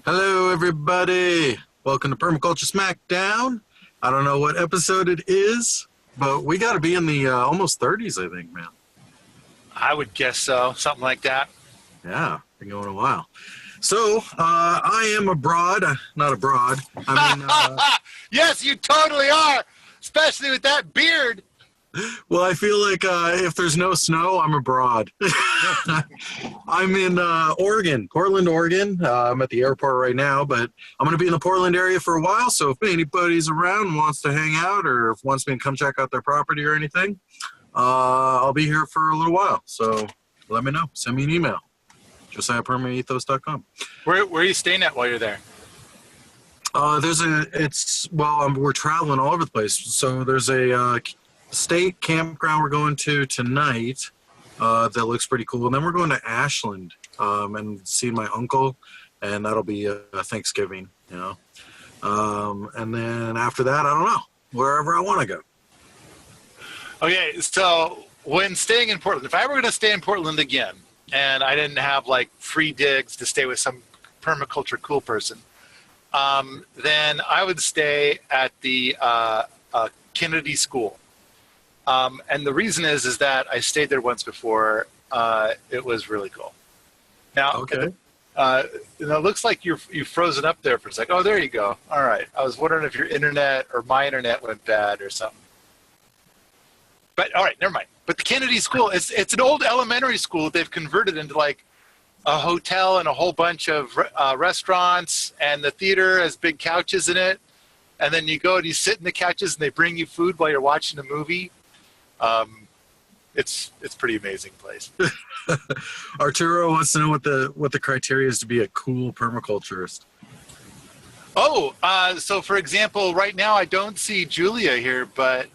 Hello, everybody. Welcome to Permaculture Smackdown. I don't know what episode it is, but we got to be in the almost 30s, I think, man. I would guess so, something like that. Yeah, been going a while. So, I am abroad, not abroad. I mean, Yes, you totally are, especially with that beard. well, I feel like if there's no snow, I'm abroad. I'm in Oregon, Portland, Oregon. I'm at the airport right now, but I'm going to be in the Portland area for a while. So if anybody's around and wants to hang out or if wants me to come check out their property or anything, I'll be here for a little while. So let me know. Send me an email. JosiahPermaethos.com. Where are you staying at while you're there? We're traveling all over the place. So there's a state campground we're going to tonight that looks pretty cool. And then we're going to Ashland and see my uncle, and that'll be a Thanksgiving, you know. And then after that, I don't know, wherever I want to go. Okay, so when staying in Portland, if I were going to stay in Portland again, and I didn't have like free digs to stay with some permaculture cool person, then I would stay at the Kennedy School. And the reason is that I stayed there once before. It was really cool. Now, Okay. it looks like you've frozen up there for a second. Oh, there you go. All right. I was wondering if your internet or my internet went bad or something. But all right, never mind. But the Kennedy School, it's an old elementary school that they've converted into like a hotel and a whole bunch of restaurants, and the theater has big couches in it. And then you go and you sit in the couches and they bring you food while you're watching a movie. It's a pretty amazing place. Arturo wants to know what the criteria is to be a cool permaculturist. Oh, so for example, right now I don't see Julia here, but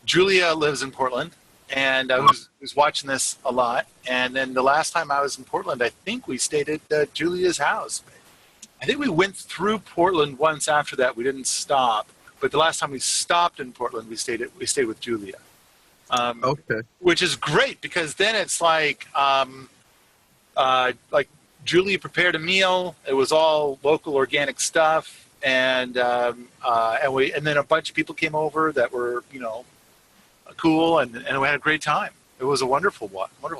Julia lives in Portland, and I was watching this a lot. And then the last time I was in Portland, I think we stayed at Julia's house. I think we went through Portland once after that. We didn't stop. But the last time we stopped in Portland, we stayed with Julia. Okay. Which is great because then it's like Julia prepared a meal. It was all local organic stuff, and then a bunch of people came over that were cool, and we had a great time. It was a wonderful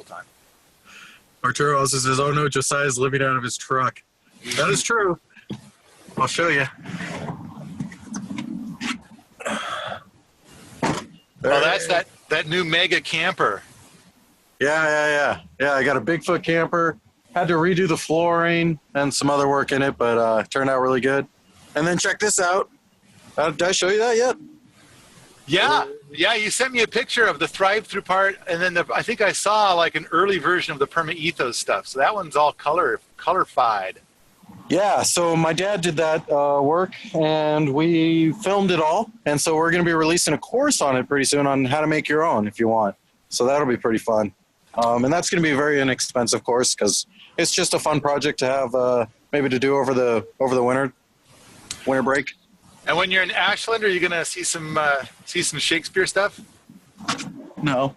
time. Arturo also says, "Oh no, Josiah's living out of his truck." That is true. I'll show you. Oh, that's that new mega camper. Yeah. I got a Bigfoot camper. Had to redo the flooring and some other work in it, but turned out really good. And then check this out. Did I show you that yet? Yeah. You sent me a picture of the Thrive-Through part, and then I think I saw like an early version of the Permaethos stuff. So that one's all colorified. Yeah, so my dad did that work, and we filmed it all. And so we're going to be releasing a course on it pretty soon on how to make your own if you want. So that'll be pretty fun. And that's going to be a very inexpensive course because it's just a fun project to have maybe to do over the winter break. And when you're in Ashland, are you going to see some Shakespeare stuff? No.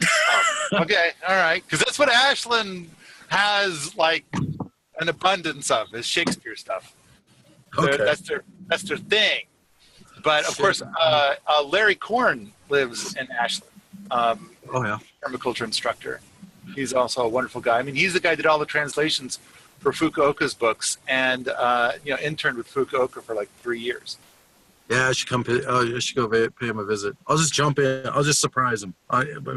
Oh, okay, all right, because that's what Ashland has like an abundance of is Shakespeare stuff. Okay. That's their thing. But of course, Larry Korn lives in Ashland. Oh yeah. Permaculture instructor. He's also a wonderful guy. I mean, he's the guy that did all the translations for Fukuoka's books, and interned with Fukuoka for like 3 years. Yeah, I should come. I should go pay him a visit. I'll just jump in. I'll just surprise him.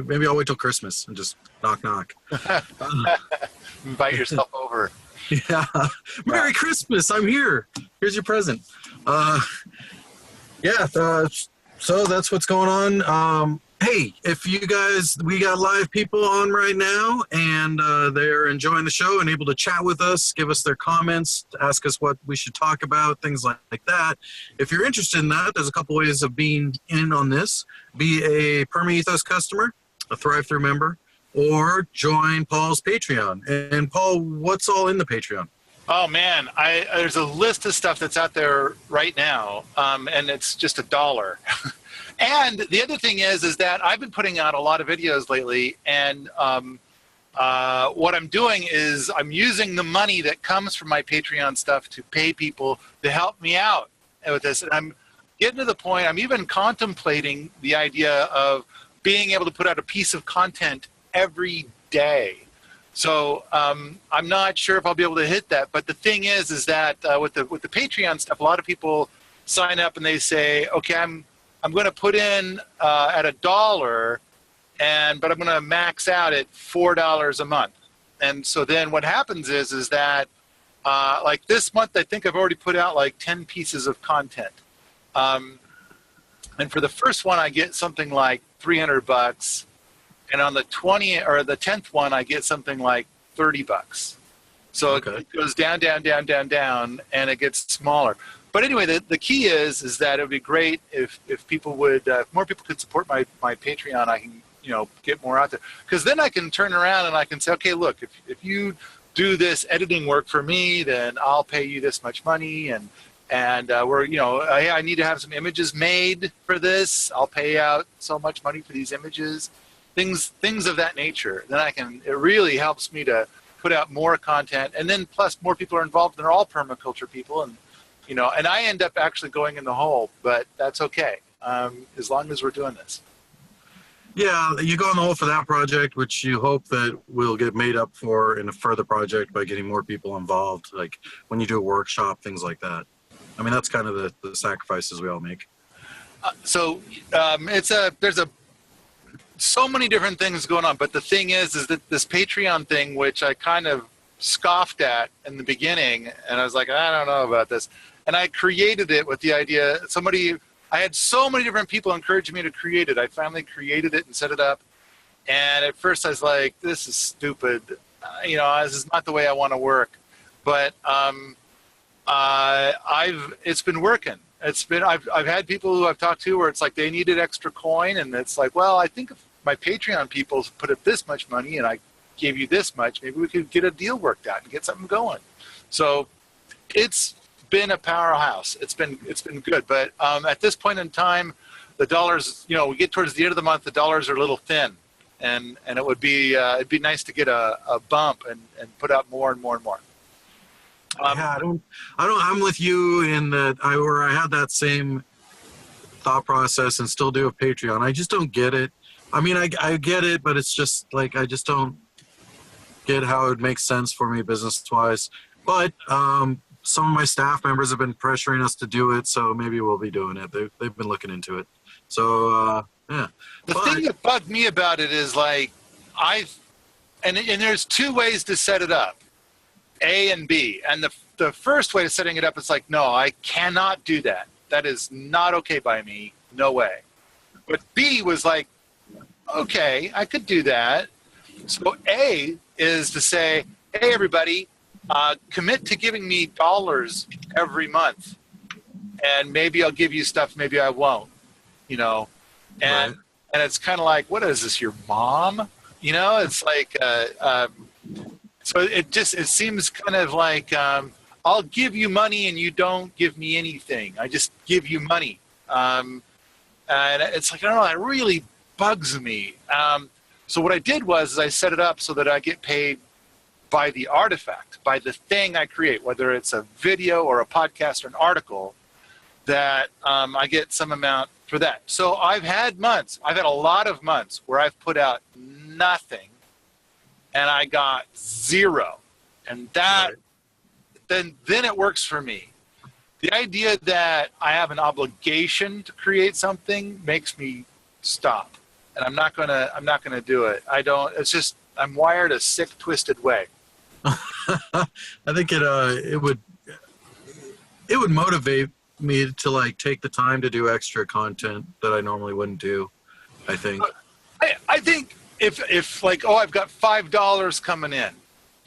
Maybe I'll wait till Christmas and just knock. Invite yourself over. Yeah. Merry Christmas. I'm here. Here's your present. So that's what's going on. Hey, if you guys, we got live people on right now, and they're enjoying the show and able to chat with us, give us their comments, ask us what we should talk about, things like that. If you're interested in that, there's a couple ways of being in on this. Be a Permaethos customer, a Thrive-Through member, or join Paul's Patreon. And Paul, what's all in the Patreon? Oh man, there's a list of stuff that's out there right now, and it's just $1. And the other thing is that I've been putting out a lot of videos lately, and what I'm doing is I'm using the money that comes from my Patreon stuff to pay people to help me out with this. And I'm getting to the point, I'm even contemplating the idea of being able to put out a piece of content every day. So I'm not sure if I'll be able to hit that. But the thing is that with the Patreon stuff, a lot of people sign up and they say, okay, I'm going to put in at $1, but I'm going to max out at $4 a month. And so then what happens is that like this month, I think I've already put out like 10 pieces of content. And for the first one, I get something like $300, and on the 20th or the 10th one, I get something like $30. So it goes down, down, down, down, down, and it gets smaller. But anyway, the key is that it would be great if people would, if more people could support my Patreon. I can, get more out there, because then I can turn around and I can say, okay, look, if you do this editing work for me, then I'll pay you this much money, and we're, I need to have some images made for this. I'll pay out so much money for these images, things of that nature. Then it really helps me to put out more content, and then plus more people are involved, and they're all permaculture people, and and I end up actually going in the hole, but that's okay, as long as we're doing this. Yeah, you go in the hole for that project, which you hope that will get made up for in a further project by getting more people involved, like when you do a workshop, things like that. I mean, that's kind of the sacrifices we all make. There's so many different things going on, but the thing is that this Patreon thing, which I kind of scoffed at in the beginning, and I was like, I don't know about this, and I created it with the idea. I had so many different people encouraging me to create it. I finally created it and set it up, and at first I was like, this is stupid. This is not the way I want to work, but it's been working. I've had people who I've talked to where it's like they needed extra coin, and it's like, well, I think if my Patreon people put up this much money and I gave you this much, maybe we could get a deal worked out and get something going. So it's been a powerhouse. It's been good, but at this point in time, the dollars, we get towards the end of the month, the dollars are a little thin, and it would be it'd be nice to get a bump and put out more and more and more. Yeah, I'm with you in that I had that same thought process and still do a Patreon. I just don't get it. I mean, I get it, but it's just like, I just don't get how it makes sense for me business-wise. But some of my staff members have been pressuring us to do it, so maybe we'll be doing it. They've been looking into it. So, yeah. The thing that bugged me about it is like, and there's two ways to set it up. A and B. And the first way of setting it up is like, no, I cannot do that. That is not okay by me. No way. But B was like, okay, I could do that. So A is to say, hey, everybody, commit to giving me dollars every month. And maybe I'll give you stuff, maybe I won't, And it's kind of like, what is this, your mom? It's like, so it seems kind of like, I'll give you money and you don't give me anything. I just give you money. And it's like, I don't know, that really bugs me. So what I did was I set it up so that I get paid by the artifact, by the thing I create, whether it's a video or a podcast or an article, that I get some amount for that. So I've had a lot of months where I've put out nothing and I got zero. And that, then it works for me. The idea that I have an obligation to create something makes me stop. And I'm not gonna do it. It's just, I'm wired a sick, twisted way. I think it would motivate me to like take the time to do extra content that I normally wouldn't do. I think. I think if like, oh, I've got $5 coming in,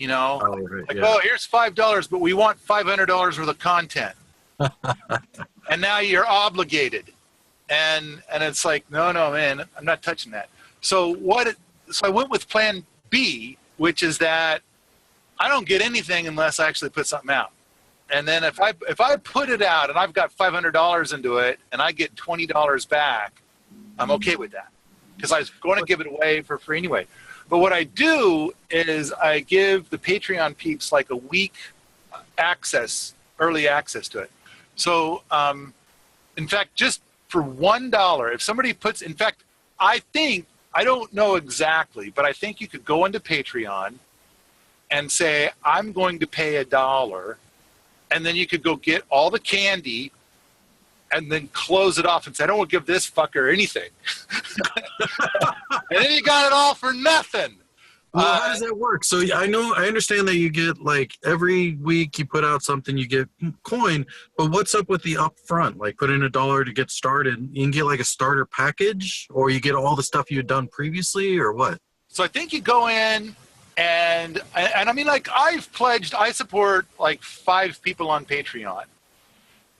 oh, here's $5, but we want $500 worth of content, and now you're obligated, and it's like, no, man, I'm not touching that. So I went with Plan B, which is that I don't get anything unless I actually put something out. And then if I put it out and I've got $500 into it and I get $20 back, I'm okay with that, because I was going to give it away for free anyway. But what I do is I give the Patreon peeps like a week early access to it. So, in fact, just for $1, if somebody puts, in fact, I don't know exactly, but I think you could go into Patreon and say, I'm going to pay $1, and then you could go get all the candy and then close it off and say, I don't want to give this fucker anything. And then you got it all for nothing. Well, how does that work? So I understand that you get, like, every week you put out something, you get coin, but what's up with the upfront? Like, put in $1 to get started. You can get like a starter package, or you get all the stuff you had done previously, or what? So I think you go in and I mean, like, I've pledged, I support like 5 people on Patreon.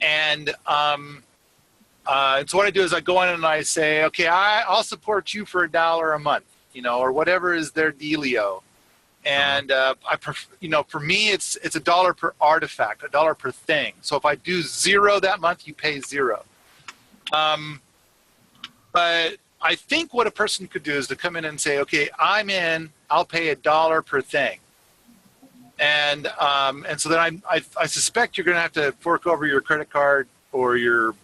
And so what I do is I go in and I say, okay, I'll support you for $1 a month, or whatever is their dealio. And for me, it's $1 per artifact, $1 per thing. So if I do 0 that month, you pay 0. But I think what a person could do is to come in and say, okay, I'm in, I'll pay $1 per thing. And so then I suspect you're going to have to fork over your credit card or your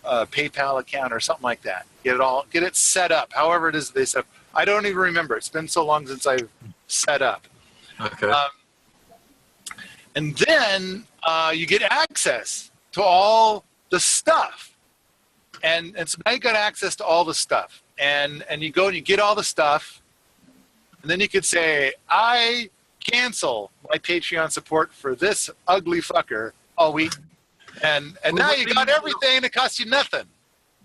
PayPal account or something like that. Get it set up. However it is they set up. I don't even remember. It's been so long since I've set up. Okay. And then you get access to all the stuff. And so now you got access to all the stuff. And you go and you get all the stuff. And then you could say, I cancel my Patreon support for this ugly fucker all week. And now you got everything and it costs you nothing.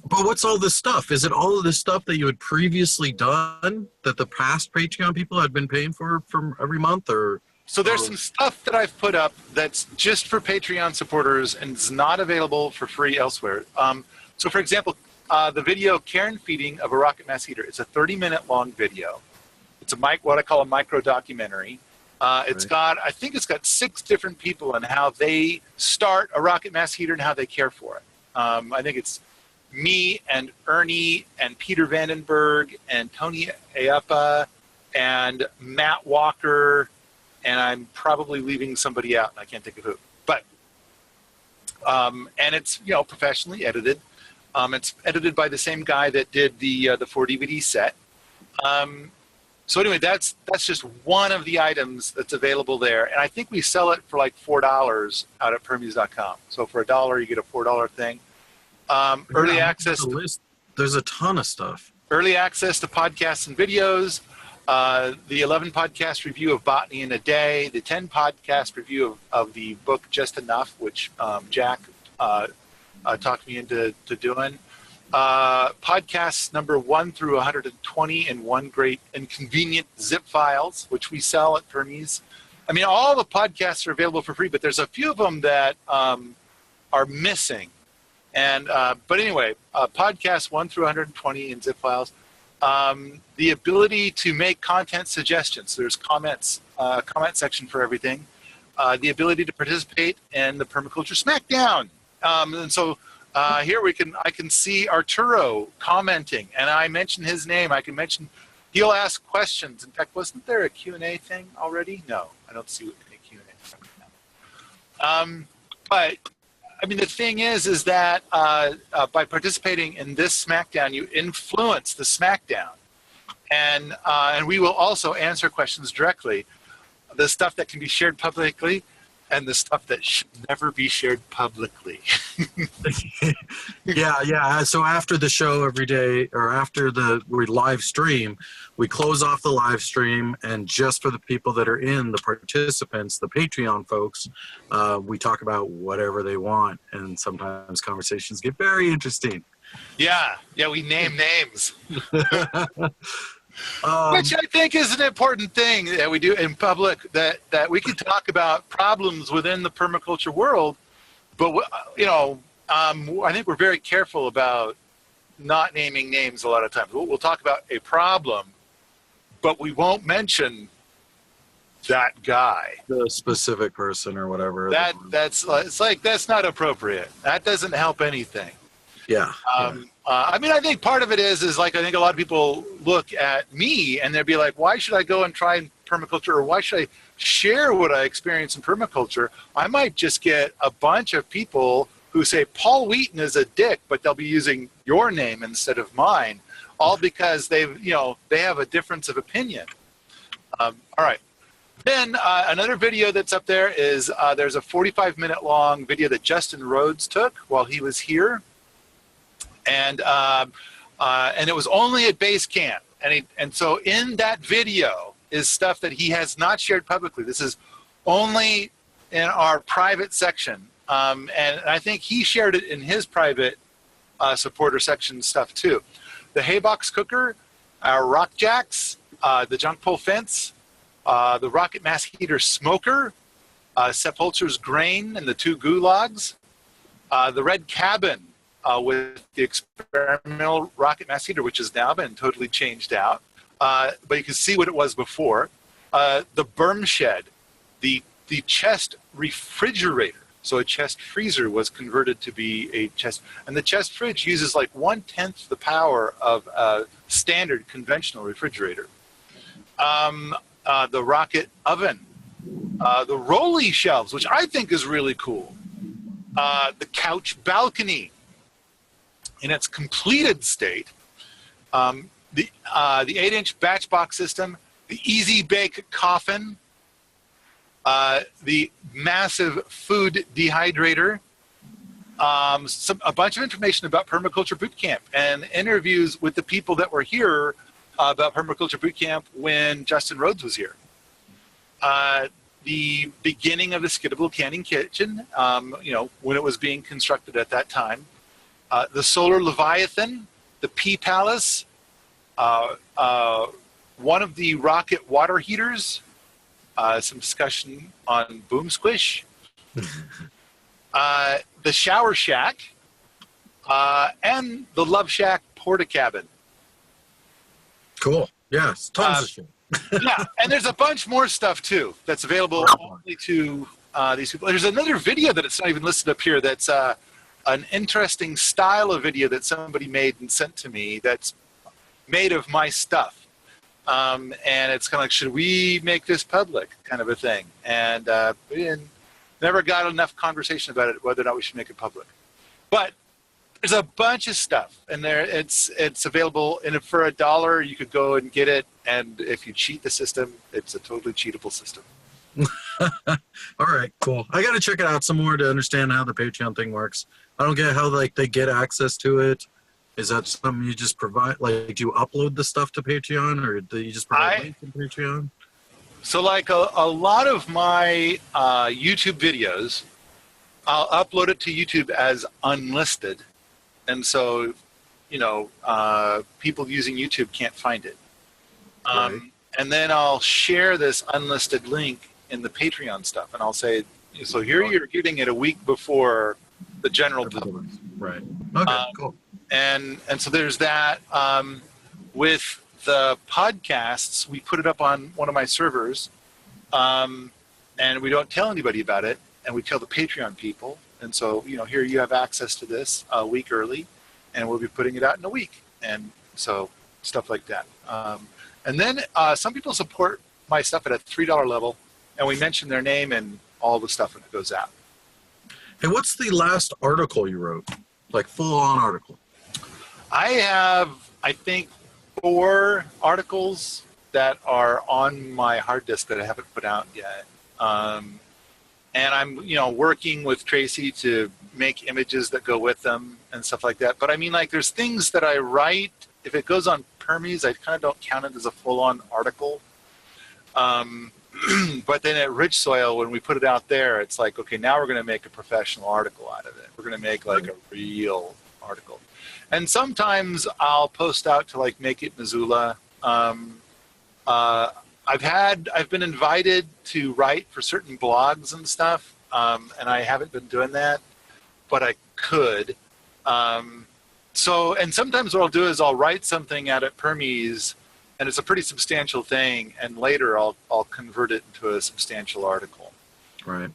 But what's all this stuff? Is it all of this stuff that you had previously done that the past Patreon people had been paying for from every month? Or so there's some stuff that I've put up that's just for Patreon supporters and is not available for free elsewhere. So for example, the video Karen Feeding of a Rocket Mass Heater, it's a 30-minute long video. It's what I call a micro documentary. I think it's got 6 different people and how they start a rocket mass heater and how they care for it. I think it's me and Ernie and Peter Vandenberg and Tony Ayapa and Matt Walker, and I'm probably leaving somebody out and I can't think of who. But and it's professionally edited. It's edited by the same guy that did the 4 DVD set. So anyway, that's just one of the items that's available there. And I think we sell it for like $4 out at Permuse.com. So for $1, you get a $4 thing. Early access. There's a ton of stuff. Early access to podcasts and videos. The 11 podcast review of Botany in a Day. The 10 podcast review of the book Just Enough, which Jack talked me into doing. Podcasts number 1 through 120 in one great and convenient zip files, which we sell at Permies. I mean, all the podcasts are available for free, but there's a few of them that are missing. And but anyway, podcasts 1 through 120 in zip files. The ability to make content suggestions. There's comment section for everything. The ability to participate in the Permaculture Smackdown. And so here I can see Arturo commenting, and I mention his name. I can mention, he'll ask questions. In fact, wasn't there a Q&A thing already? No, I don't see any Q&A thing right now. But I mean, the thing is that by participating in this Smackdown, you influence the Smackdown, and we will also answer questions directly. The stuff that can be shared publicly, and the stuff that should never be shared publicly. Yeah. So after the show every day, or after we live stream, we close off the live stream, and just for the people that are in, the participants, the Patreon folks, we talk about whatever they want, and sometimes conversations get very interesting. Yeah, we name names. Which I think is an important thing that we do in public, that we can talk about problems within the permaculture world, but I think we're very careful about not naming names a lot of times. We'll talk about a problem, but we won't mention that guy, the specific person or whatever. It's like, that's not appropriate. That doesn't help anything. Yeah. I mean, I think part of it is like, I think a lot of people look at me and they'll be like, why should I go and try permaculture, or why should I share what I experience in permaculture? I might just get a bunch of people who say Paul Wheaton is a dick, but they'll be using your name instead of mine, all because they have a difference of opinion. All right. Then another video that's up there is there's a 45-minute long video that Justin Rhodes took while he was here, and it was only at base camp, and so in that video is stuff that he has not shared publicly. This is only in our private section, and I think he shared it in his private supporter section stuff too. The haybox cooker, our rock jacks, the junk pole fence, the rocket mass heater smoker, Sepulture's grain and the 2 gulags, the red cabin with the experimental rocket mass heater, which has now been totally changed out, but you can see what it was before. The berm shed, the chest refrigerator. So a chest freezer was converted to be a chest, and the chest fridge uses like 1/10 the power of a standard conventional refrigerator. The rocket oven, the rolly shelves, which I think is really cool. The couch balcony in its completed state. The 8-inch batch box system, the easy bake coffin, the massive food dehydrator, a bunch of information about Permaculture Bootcamp and interviews with the people that were here about Permaculture Bootcamp when Justin Rhodes was here. The beginning of the Skiddable Canning Kitchen, when it was being constructed at that time. The Solar Leviathan, the Pea Palace, one of the rocket water heaters, some discussion on Boom Squish, the Shower Shack, and the Love Shack Porta Cabin. Cool. Yes, tons of shit. Yeah, and there's a bunch more stuff too that's available only to these people. There's another video that it's not even listed up here that's an interesting style of video that somebody made and sent to me that's made of my stuff. And it's kind of like, should we make this public kind of a thing? And we never got enough conversation about it, whether or not we should make it public. But there's a bunch of stuff, and it's available. And for $1, you could go and get it. And if you cheat the system, it's a totally cheatable system. All right, cool. I got to check it out some more to understand how the Patreon thing works. I don't get how they get access to it. Is that something you just provide? Like, do you upload the stuff to Patreon, or do you just provide links to Patreon? So, like a lot of my YouTube videos, I'll upload it to YouTube as unlisted, and so people using YouTube can't find it. Right. And then I'll share this unlisted link in the Patreon stuff, and I'll say, so here you're getting it a week before the general public. Right. Okay. Cool. And so there's that. With the podcasts, we put it up on one of my servers, and we don't tell anybody about it, and we tell the Patreon people. And so, here you have access to this a week early, and we'll be putting it out in a week. And so stuff like that. And then some people support my stuff at a $3 level, and we mention their name and all the stuff when it goes out. Hey, what's the last article you wrote? Like full-on article? I have, I think, 4 articles that are on my hard disk that I haven't put out yet. And I'm, working with Tracy to make images that go with them and stuff like that. But I mean, like, there's things that I write. If it goes on Permies, I kind of don't count it as a full-on article. But then at Rich Soil, when we put it out there, it's like, okay, now we're going to make a professional article out of it. We're going to make like a real article. And sometimes I'll post out to like Make It Missoula. I've been invited to write for certain blogs and stuff, and I haven't been doing that, but I could. And sometimes what I'll do is I'll write something out at Permies, and it's a pretty substantial thing, and later I'll convert it into a substantial article. Right.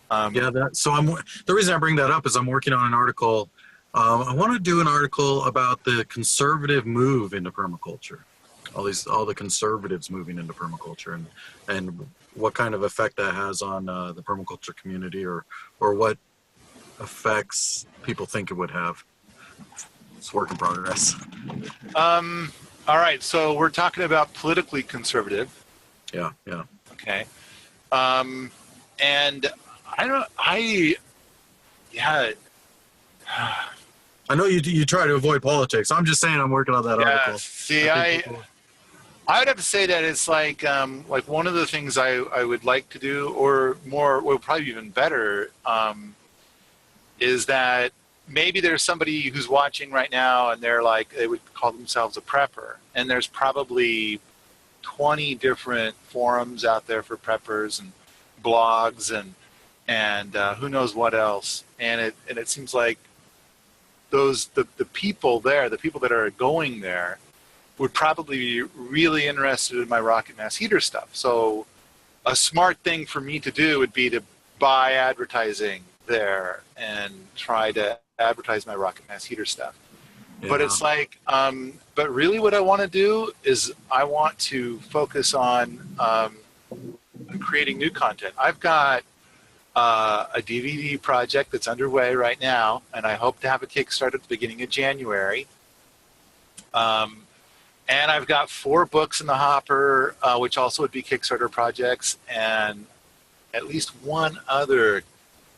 The reason I bring that up is I'm working on an article I want to do an article about the conservative move into permaculture. All the conservatives moving into permaculture, and what kind of effect that has on the permaculture community, or what effects people think it would have. It's work in progress. All right, so we're talking about politically conservative. Yeah. Okay. And yeah. I know you try to avoid politics. I'm just saying I'm working on that article. See, I would have to say that it's like one of the things I would like to do, or more, well, probably even better, is that maybe there's somebody who's watching right now and they're like, they would call themselves a prepper, and there's probably 20 different forums out there for preppers and blogs and who knows what else, and it seems like the people there, the people that are going there, would probably be really interested in my rocket mass heater stuff. So a smart thing for me to do would be to buy advertising there and try to advertise my rocket mass heater stuff. Yeah. But it's like, but really what I want to do is I want to focus on creating new content. I've got a DVD project that's underway right now, and I hope to have a Kickstarter at the beginning of January. And I've got 4 books in the hopper, which also would be Kickstarter projects, and at least one other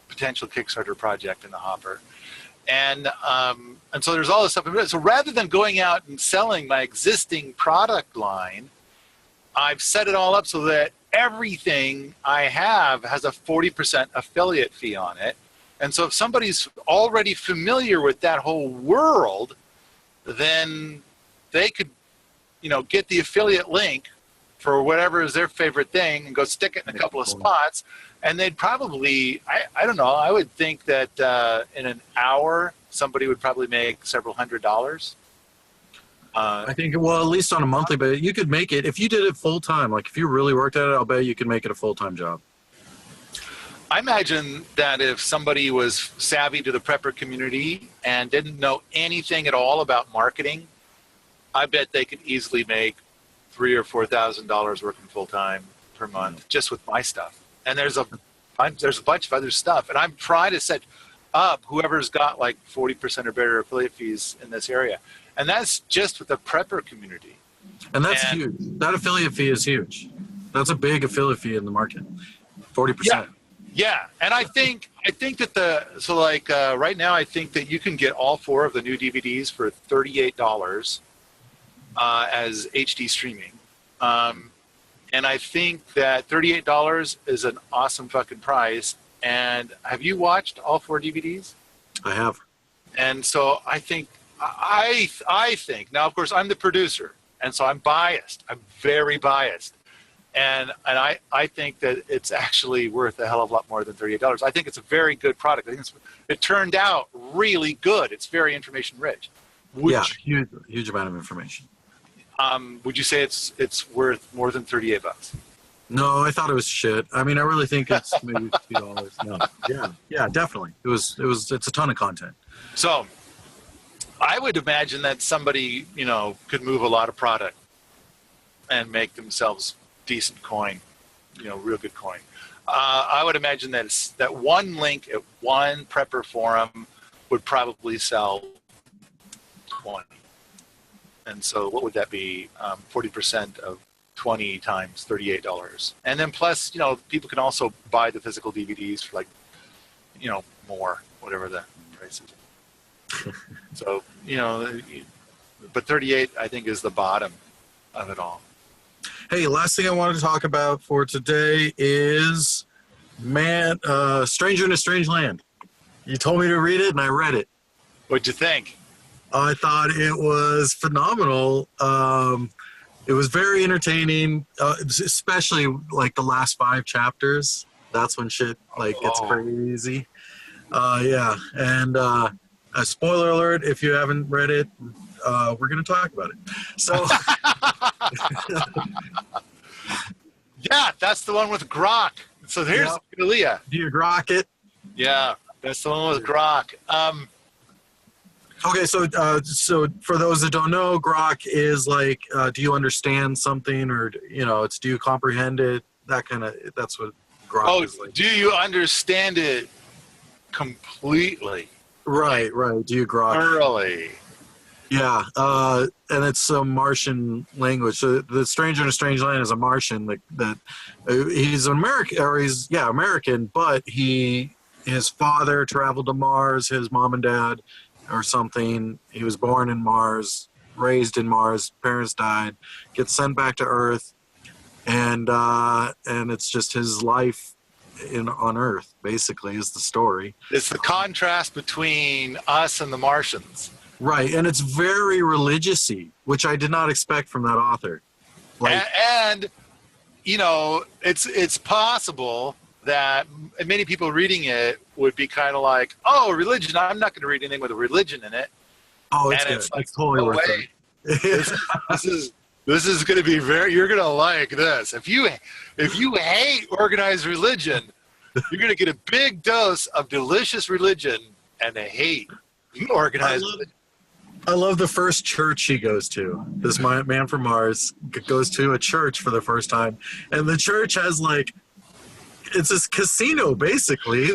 potential Kickstarter project in the hopper. And so there's all this stuff. So rather than going out and selling my existing product line, I've set it all up so that everything I have has a 40% affiliate fee on it. And so if somebody's already familiar with that whole world, then they could, get the affiliate link for whatever is their favorite thing and go stick it in a couple of spots. And they'd probably, I don't know, I would think that in an hour, somebody would probably make several $100s. I think, well, at least on a monthly basis, you could make it, if you did it full time, like if you really worked at it, I'll bet you could make it a full-time job. I imagine that if somebody was savvy to the prepper community and didn't know anything at all about marketing, I bet they could easily make $3,000 or $4,000 working full-time per month just with my stuff. And there's a bunch of other stuff. And I'm trying to set up whoever's got like 40% or better affiliate fees in this area. And that's just with the prepper community. And that's huge. That affiliate fee is huge. That's a big affiliate fee in the market. 40%. Yeah. And I think that right now I think that you can get all 4 of the new DVDs for $38 as HD streaming. And I think that $38 is an awesome fucking price. And have you watched all 4 DVDs? I have. And so I think, now of course I'm the producer, and so I'm biased. I'm very biased. And I think that it's actually worth a hell of a lot more than $38. I think it's a very good product. I think it turned out really good. It's very information rich. Huge amount of information. Would you say it's worth more than $38? No, I thought it was shit. I mean, I really think it's maybe $2. No. Yeah, definitely. It's a ton of content. So I would imagine that somebody, could move a lot of product and make themselves decent coin, real good coin. I would imagine that one link at one prepper forum would probably sell 20. And so what would that be? 40% of 20 times $38. And then plus, people can also buy the physical DVDs for like, more, whatever the price is. So, but 38, I think, is the bottom of it all. Hey, last thing I wanted to talk about for today is, Stranger in a Strange Land. You told me to read it, and I read it. What'd you think? I thought it was phenomenal. It was very entertaining, especially like the last 5 chapters. That's when shit gets crazy. And a spoiler alert, if you haven't read it, we're going to talk about it. So, yeah, that's the one with Grok. So here's Leah. Do you grok it? Yeah, that's the one with Grok. Okay, so for those that don't know, grok is like, do you understand something, or it's do you comprehend it? That's what grok is like. Do you understand it completely? Right. Do you grok? Thoroughly. Yeah, and it's a Martian language. So the Stranger in a Strange Land is a Martian that he's American, or he's American, but his father traveled to Mars, his mom and dad, or something. He was born in Mars, raised in Mars. Parents died, gets sent back to Earth, and it's just his life on Earth. Basically, is the story. It's the contrast between us and the Martians. Right, and it's very religious-y, which I did not expect from that author. And it's possible that many people reading it would be kind of like, oh, religion, I'm not going to read anything with a religion in it. Oh, it's good. It's like, it's totally no worth way. it. This is going to be you're going to like this. If you hate organized religion, you're going to get a big dose of delicious religion and a hate organized religion. I love the first church he goes to. This man from Mars goes to a church for the first time, and the church has it's this casino basically.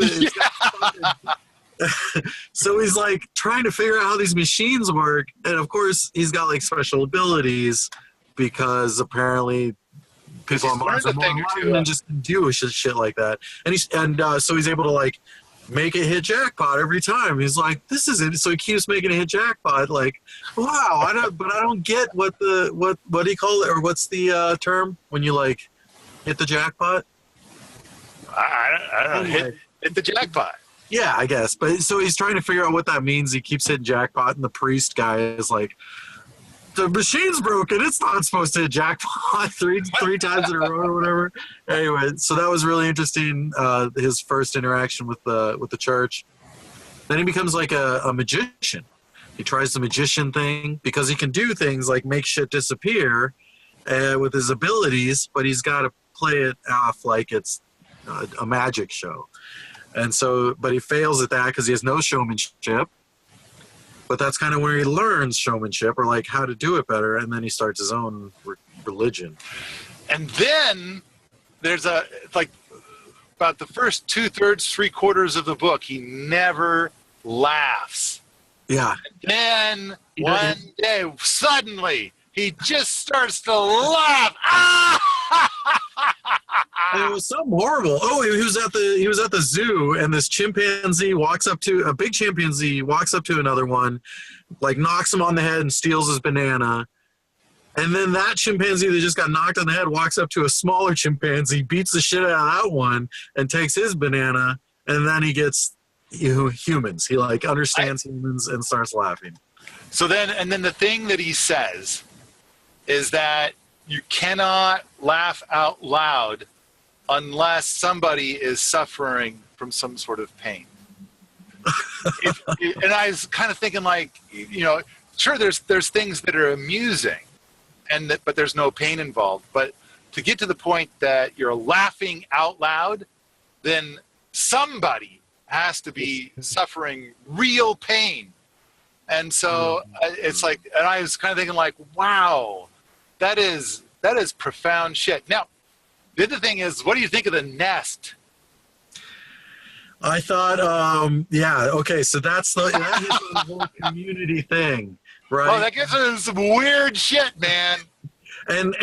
So he's like trying to figure out how these machines work, and of course he's got special abilities because apparently people on Mars are more enlightened and just do shit like that. And so he's able to make a hit jackpot every time. He's like, this is it. So he keeps making a hit jackpot. Wow, I don't get what do you call it, or what's the term when you hit the jackpot? I don't know. Hit the jackpot. Yeah, I guess. But so he's trying to figure out what that means. He keeps hitting jackpot, and the priest guy is like, the machine's broken. It's not supposed to hit jackpot three times in a row or whatever. Anyway, so that was really interesting. His first interaction with the church. Then he becomes like a magician. He tries the magician thing because he can do things like make shit disappear with his abilities, but he's got to play it off like it's a magic show. And so, but he fails at that because he has no showmanship. But that's kind of where he learns showmanship, or how to do it better, and then he starts his own religion. And then there's about the first 2/3, 3/4 of the book, he never laughs. Yeah. And then one day, suddenly, he just starts to laugh. And it was something horrible. Oh, he was at the zoo, and this chimpanzee walks up to a big chimpanzee, walks up to another one, knocks him on the head and steals his banana. And then that chimpanzee that just got knocked on the head walks up to a smaller chimpanzee, beats the shit out of that one, and takes his banana. And then he gets humans. He understands humans and starts laughing. So then the thing that he says is that you cannot laugh out loud unless somebody is suffering from some sort of pain. And I was kind of thinking sure, there's things that are amusing, but there's no pain involved. But to get to the point that you're laughing out loud, then somebody has to be suffering real pain. And so it's and I was kind of thinking wow, that is profound shit. Now, the other thing is, what do you think of The Nest? I thought, okay, so that is the whole community thing, right? Oh, that gets into some weird shit, man. And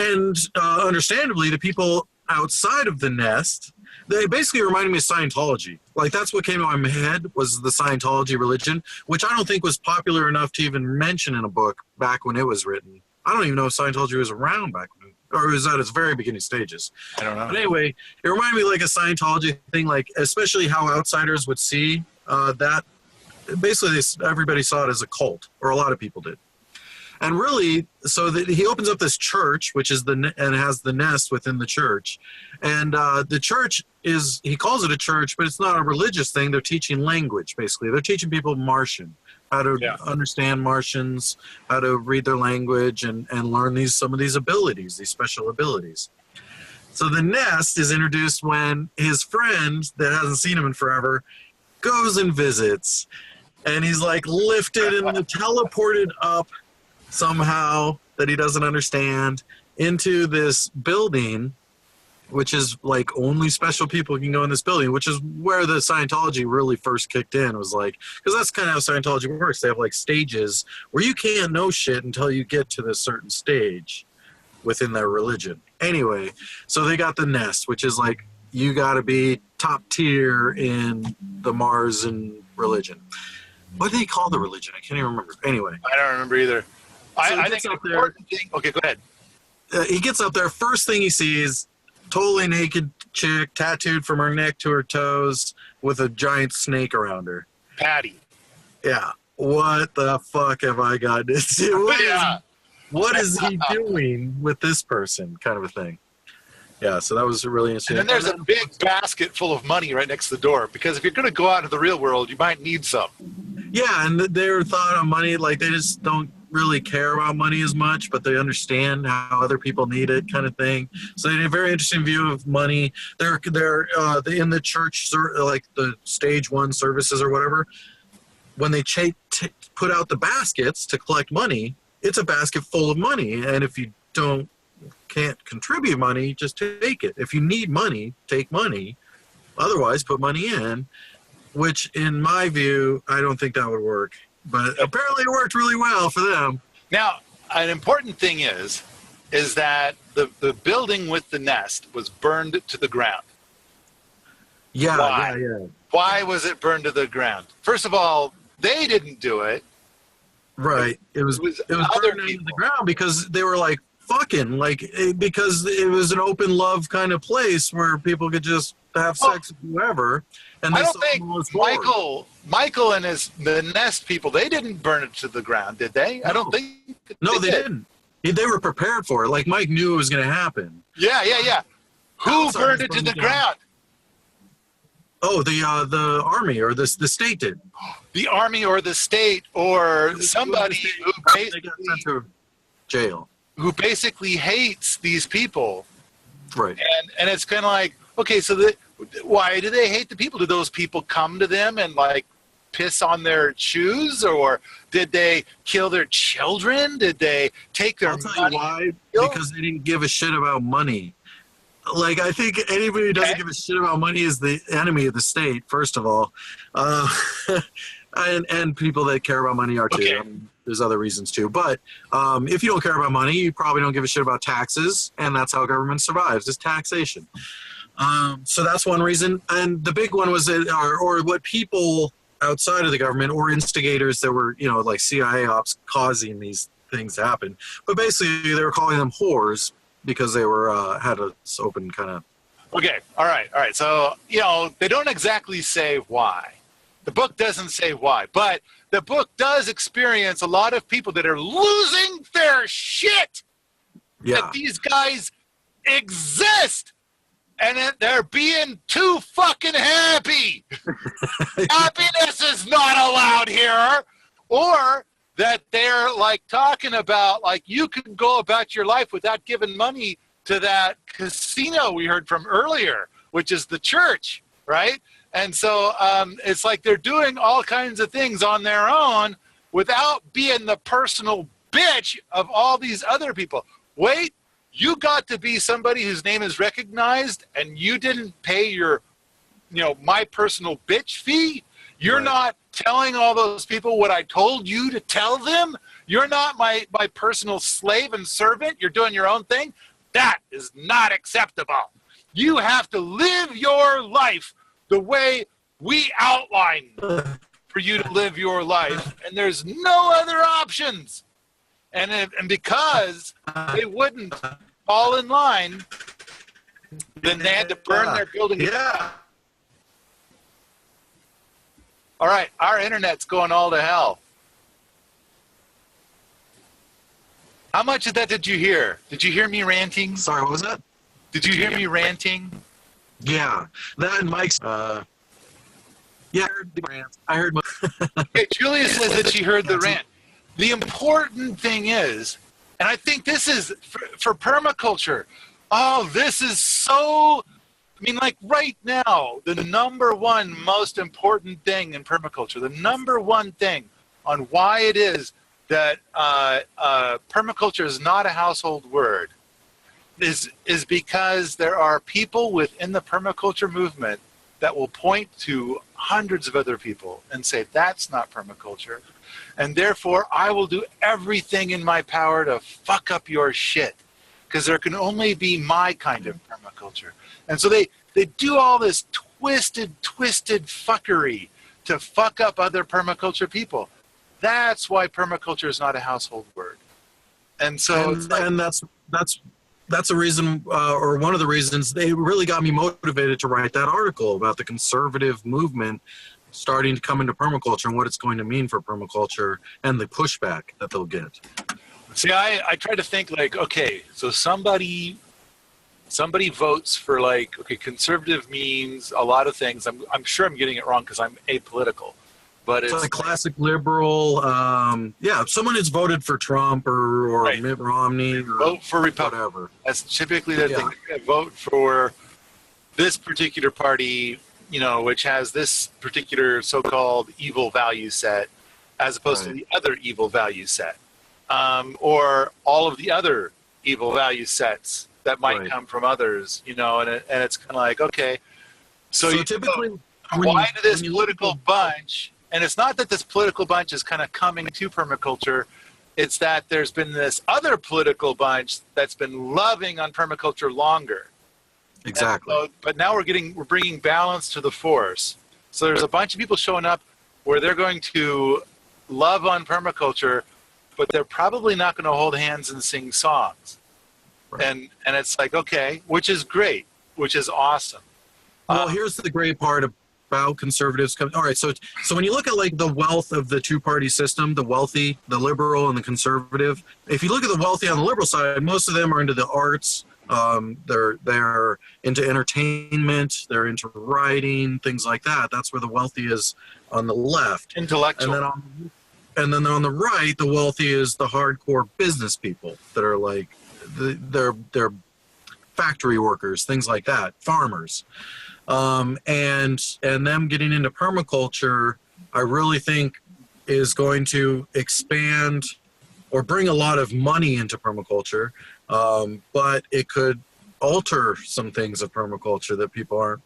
understandably, the people outside of The Nest, they basically reminded me of Scientology. That's what came to my head was the Scientology religion, which I don't think was popular enough to even mention in a book back when it was written. I don't even know if Scientology was around back when, or it was at its very beginning stages. I don't know. But anyway, it reminded me a Scientology thing, especially how outsiders would see that. Basically, everybody saw it as a cult, or a lot of people did. And really, so he opens up this church, which is and has the nest within the church. And the church he calls it a church, but it's not a religious thing. They're teaching language, basically. They're teaching people Martian, how to understand Martians, how to read their language, and learn some of these abilities, these special abilities. So the nest is introduced when his friend that hasn't seen him in forever goes and visits. and he's like lifted and teleported up somehow that he doesn't understand into this building, which is like only special people can go in this building, which is where the Scientology really first kicked in. Was like, because that's kind of how Scientology works. They have like stages where you can't know shit until you get to this certain stage within their religion. Anyway, so they got the nest, which is like, you got to be top tier in the Marsan religion. What do they call the religion? I can't even remember. Anyway. I don't remember either. So I think an important thing. Okay, go ahead. He gets up there. First thing he sees, totally naked chick, tattooed from her neck to her toes, with a giant snake around her. Patty. Yeah. What the fuck have I gotten into? What is he doing with this person? Kind of a thing. Yeah, so that was really interesting. And then there's a big basket full of money right next to the door, because if you're going to go out into the real world, you might need some. Yeah, and their thought on money, like they just don't really care about money as much, but they understand how other people need it, kind of thing. So they have a very interesting view of money. They're in the church, like the stage 1 services or whatever. When they put out the baskets to collect money, it's a basket full of money, and if you can't contribute money, just take it. If you need money, take money. Otherwise, put money in, which in my view, I don't think that would work. But apparently it worked really well for them. Now, an important thing is that the building with the nest was burned to the ground. Yeah. Why was it burned to the ground? First of all, they didn't do it. Right. It was other burned people. into the ground because they were like, fucking, like, because it was an open love kind of place where people could just have sex with whoever. And I don't think Michael and the Nest people, they didn't burn it to the ground, did they? No. I don't think. No, they didn't. They were prepared for it. Like Mike knew it was going to happen. Yeah. Who burned it to the ground? Oh, the army or the state did. The army or the state or somebody who basically got sent to jail. Who basically hates these people. Right. And it's kind of like, okay, so why do they hate the people? Do those people come to them and like piss on their shoes, or did they kill their children? Did they take their money? I'll tell you why. Because they didn't give a shit about money. Like, I think anybody who doesn't give a shit about money is the enemy of the state, first of all. And people that care about money are too. Okay. I mean, there's other reasons too. But if you don't care about money, you probably don't give a shit about taxes, and that's how government survives, is taxation. So that's one reason. And the big one was or what people outside of the government or instigators that were, like CIA ops causing these things to happen. But basically, they were calling them whores because they were had a open kind of. Okay, all right. So, they don't exactly say why. The book doesn't say why, but the book does experience a lot of people that are losing their shit. Yeah. That these guys exist. And that they're being too fucking happy. Happiness is not allowed here. Or that they're like talking about, like, you can go about your life without giving money to that casino we heard from earlier, which is the church, right? And so it's like they're doing all kinds of things on their own without being the personal bitch of all these other people. Wait, you got to be somebody whose name is recognized and you didn't pay your, my personal bitch fee? You're not telling all those people what I told you to tell them? You're not my personal slave and servant? You're doing your own thing? That is not acceptable. You have to live your life the way we outline for you to live your life, and there's no other options. And because they wouldn't fall in line, then they had to burn their building. Yeah. All right, our internet's going all to hell. How much of that did you hear? Did you hear me ranting? Sorry, what was that? Did you hear me ranting? Yeah, that and Mike's. Yeah, I heard the rant. I heard. Okay, Julia says that she heard the rant. The important thing is, and I think this is for permaculture. Oh, this is so I mean, like right now, the number one most important thing in permaculture, the number one thing on why it is that permaculture is not a household word is because there are people within the permaculture movement that will point to hundreds of other people and say, that's not permaculture. And therefore, I will do everything in my power to fuck up your shit, because there can only be my kind of permaculture. And so they do all this twisted fuckery to fuck up other permaculture people. That's why permaculture is not a household word. And so and that's a reason, or one of the reasons they really got me motivated to write that article about the conservative movement starting to come into permaculture and what it's going to mean for permaculture and the pushback that they'll get. See, I try to think like, okay, so somebody votes for like, okay, conservative means a lot of things. I'm sure I'm getting it wrong because I'm apolitical. But it's like classic liberal, someone who's voted for Trump or right. Mitt Romney or vote for Republican. Whatever. That's typically the thing. Vote for this particular party, which has this particular so-called evil value set, as opposed to the other evil value set, or all of the other evil value sets that might come from others. And it's kind of like, okay, so typically, why do this political bunch? And it's not that this political bunch is kind of coming to permaculture. It's that there's been this other political bunch that's been loving on permaculture longer. Exactly. So, but now we're bringing balance to the force. So there's a bunch of people showing up where they're going to love on permaculture, but they're probably not going to hold hands and sing songs. Right. And it's like, okay, which is great, which is awesome. Well, here's the great part about conservatives. All right, so when you look at like the wealth of the two-party system, the wealthy, the liberal, and the conservative, if you look at the wealthy on the liberal side, most of them are into the arts. They're into entertainment. They're into writing, things like that. That's where the wealthy is on the left. Intellectual. And then on the right, the wealthy is the hardcore business people that are like they're factory workers, things like that, farmers. And them getting into permaculture, I really think is going to expand or bring a lot of money into permaculture, but it could alter some things of permaculture that people aren't,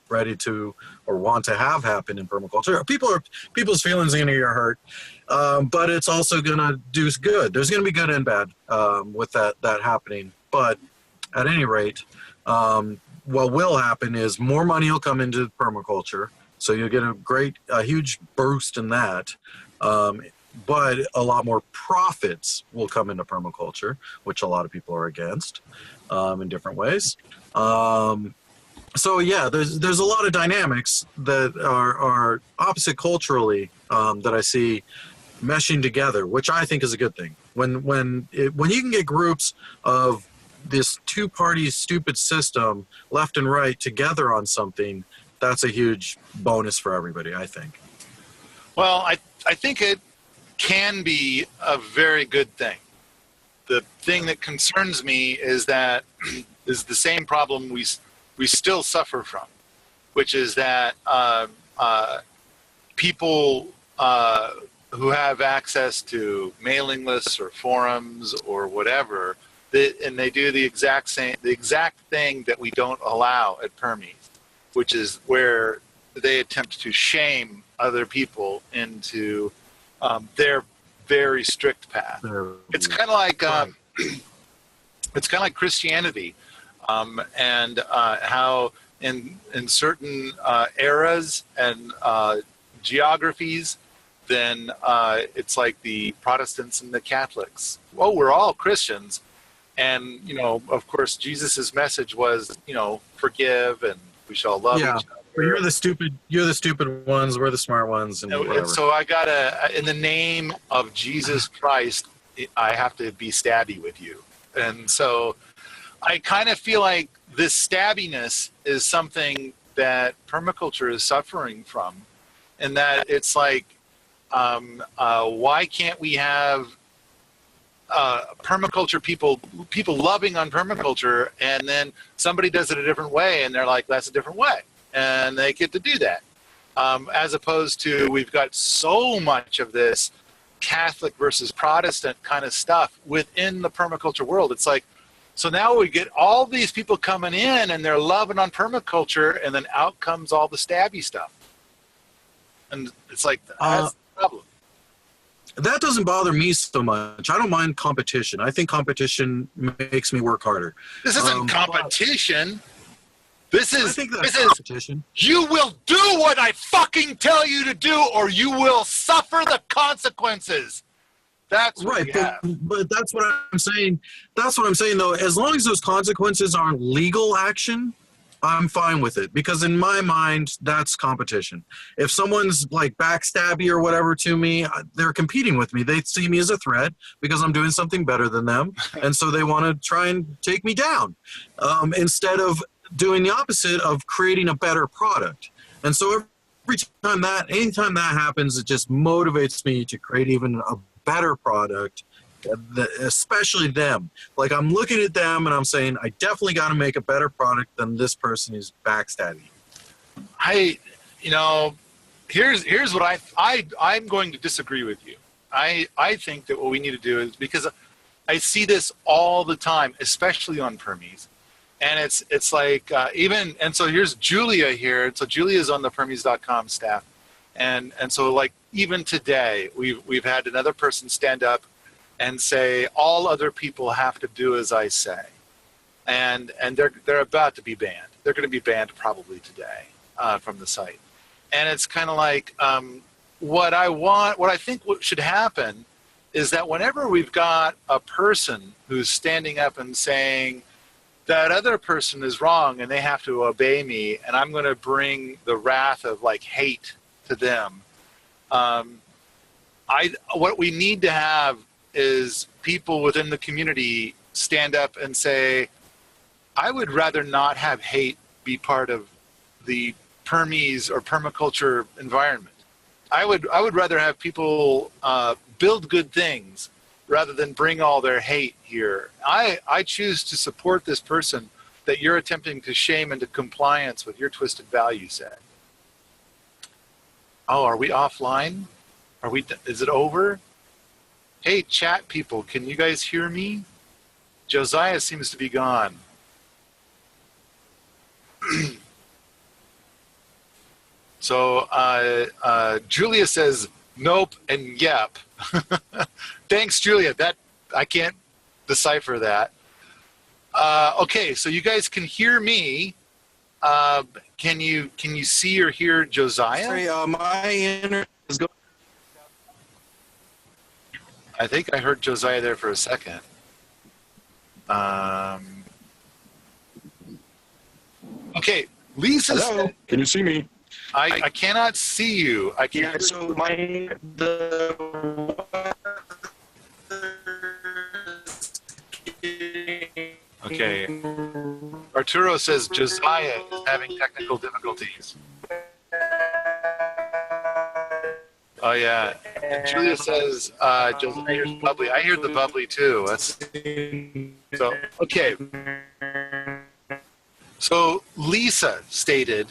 ready to or want to have happen in permaculture. People's feelings are going to get hurt, but it's also going to do good. There's going to be good and bad with that happening. But at any rate, what will happen is more money will come into permaculture, so you'll get a huge boost in that. But a lot more profits will come into permaculture, which a lot of people are against in different ways. So yeah, there's a lot of dynamics that are opposite culturally that I see meshing together, which I think is a good thing. When you can get groups of this two-party stupid system, left and right, together on something, that's a huge bonus for everybody, I think. Well, I think it can be a very good thing. The thing that concerns me is that is the same problem we still suffer from, which is that people who have access to mailing lists or forums or whatever, and they do the exact thing that we don't allow at Permies, which is where they attempt to shame other people into their very strict path. It's kind of like Christianity, and how in certain eras and geographies, then it's like the Protestants and the Catholics. Oh, we're all Christians. And, of course, Jesus's message was, forgive and we shall love each other. But you're the stupid ones, we're the smart ones. And so I gotta, in the name of Jesus Christ, I have to be stabby with you. And so I kind of feel like this stabbiness is something that permaculture is suffering from. And that it's like, why can't we have permaculture people loving on permaculture, and then somebody does it a different way, and they're like, that's a different way, and they get to do that. As opposed to, we've got so much of this Catholic versus Protestant kind of stuff within the permaculture world. It's like, so now we get all these people coming in and they're loving on permaculture, and then out comes all the stabby stuff. And it's like, that's the problem. That doesn't bother me so much. I don't mind competition. I think competition makes me work harder. This isn't competition. This is competition. You will do what I fucking tell you to do, or you will suffer the consequences. That's what right, but that's what I'm saying. That's what I'm saying, though. As long as those consequences aren't legal action, I'm fine with it, because in my mind, that's competition. If someone's like backstabby or whatever to me, they're competing with me. They see me as a threat because I'm doing something better than them, and so they want to try and take me down instead of doing the opposite of creating a better product. And so anytime that happens, it just motivates me to create even a better product, especially them. Like, I'm looking at them and I'm saying, I definitely got to make a better product than this person who's backstabbing. Here's what I'm going to disagree with you. I think that what we need to do is, because I see this all the time, especially on Permies. And it's like, and so here's Julia here. So Julia's on the Permies.com staff. And so, like, even today, we've had another person stand up and say, all other people have to do as I say. And they're about to be banned. They're going to be banned probably today from the site. And it's kind of like, what I think what should happen is that whenever we've got a person who's standing up and saying, that other person is wrong and they have to obey me, and I'm going to bring the wrath of like hate to them. What we need to have is people within the community stand up and say, I would rather not have hate be part of the Permies or permaculture environment. I would rather have people build good things rather than bring all their hate here. I choose to support this person that you're attempting to shame into compliance with your twisted value set. Oh, are we offline? Is it over? Hey, chat people, can you guys hear me? Josiah seems to be gone. So Julia says nope and yep. Thanks, Julia. That I can't decipher that. Okay, so you guys can hear me. Can you see or hear Josiah? Sorry, my internet is going. I think I heard Josiah there for a second. Okay, Lisa. Hello? Can you see me? I cannot see you. I can't. Yeah, so Okay. Arturo says Josiah is having technical difficulties. Oh yeah. And Julia says Josiah hears bubbly. I hear the bubbly too. So okay. So Lisa stated,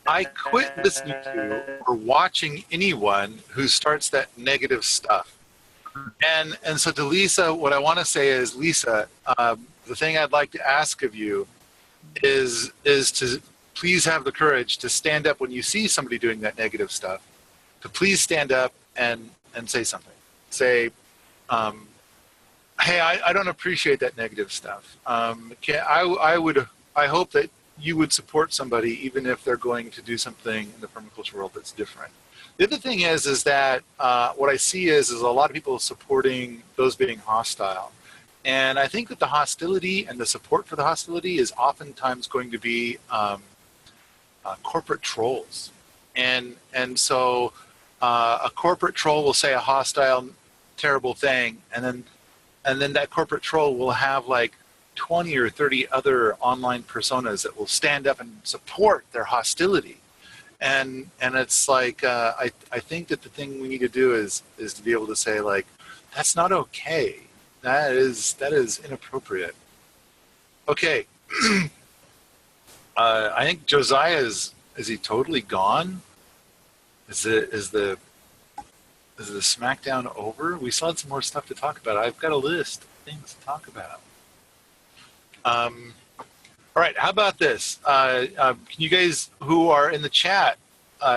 I quit listening to or watching anyone who starts that negative stuff. And so to Lisa, what I want to say is, Lisa, the thing I'd like to ask of you is to please have the courage to stand up when you see somebody doing that negative stuff, to please stand up and say something. Say, hey, I don't appreciate that negative stuff. I hope that you would support somebody even if they're going to do something in the permaculture world that's different. The other thing is that what I see is a lot of people supporting those being hostile. And I think that the hostility and the support for the hostility is oftentimes going to be corporate trolls. And so a corporate troll will say a hostile, terrible thing, and then that corporate troll will have like 20 or 30 other online personas that will stand up and support their hostility. And it's like, I think that the thing we need to do is to be able to say, like, that's not okay. That is inappropriate. Okay. I think Josiah is he totally gone? Is the Smackdown over? We still had some more stuff to talk about. I've got a list of things to talk about. All right, how about this? Can you guys who are in the chat,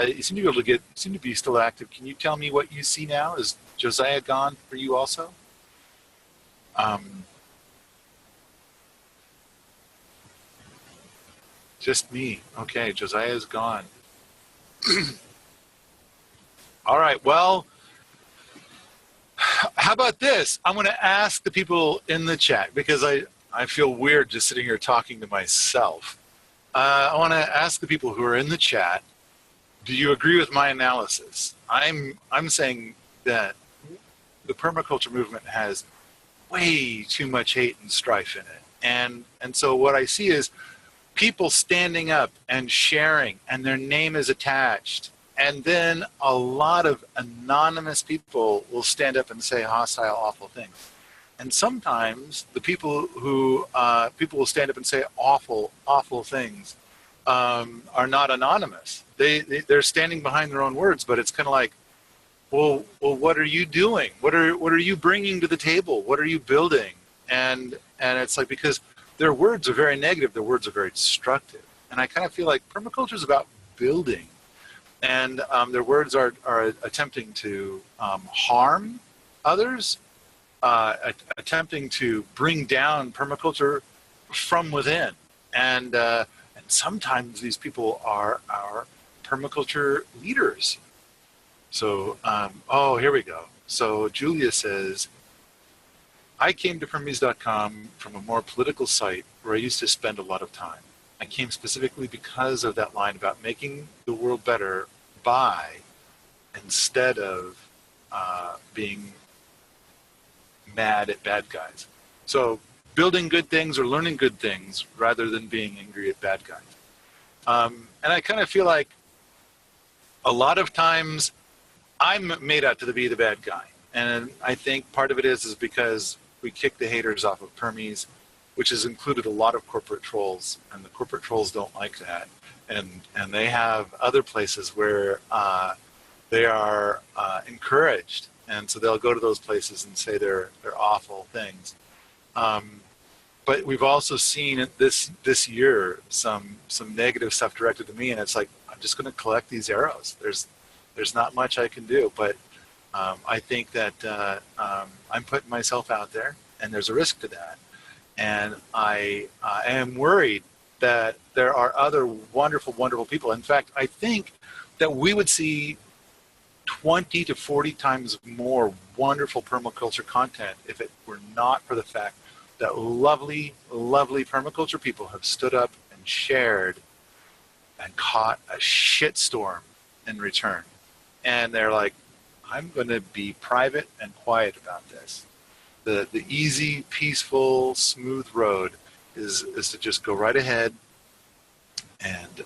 you seem to be able to seem to be still active. Can you tell me what you see now? Is Josiah gone for you also? Just me. Okay, Josiah is gone. All right, well, how about this? I'm going to ask the people in the chat because I feel weird just sitting here talking to myself. I want to ask the people who are in the chat, do you agree with my analysis? I'm saying that the permaculture movement has way too much hate and strife in it. And so what I see is people standing up and sharing, and their name is attached. And then a lot of anonymous people will stand up and say hostile, awful things. And sometimes the people who people will stand up and say awful, awful things are not anonymous. They're standing behind their own words, but it's kind of like, well, what are you doing? What are you bringing to the table? What are you building? And it's like, because their words are very negative, their words are very destructive. And I kind of feel like permaculture is about building. And their words are attempting to harm others, attempting to bring down permaculture from within. And sometimes these people are our permaculture leaders. So, oh, here we go. So Julia says, I came to Permies.com from a more political site where I used to spend a lot of time. I came specifically because of that line about making the world better by, instead of being mad at bad guys. So building good things or learning good things rather than being angry at bad guys. And I kind of feel like a lot of times I'm made out to be the bad guy. And I think part of it is because we kick the haters off of Permies, which has included a lot of corporate trolls, and the corporate trolls don't like that. And they have other places where they are encouraged, and so they'll go to those places and say they're awful things. But we've also seen this year some negative stuff directed to me, and it's like, I'm just going to collect these arrows. There's not much I can do, but I think that I'm putting myself out there, and there's a risk to that. And I am worried that there are other wonderful, wonderful people. In fact, I think that we would see 20 to 40 times more wonderful permaculture content if it were not for the fact that lovely, lovely permaculture people have stood up and shared and caught a shitstorm in return. And they're like, I'm going to be private and quiet about this. The easy, peaceful, smooth road is to just go right ahead and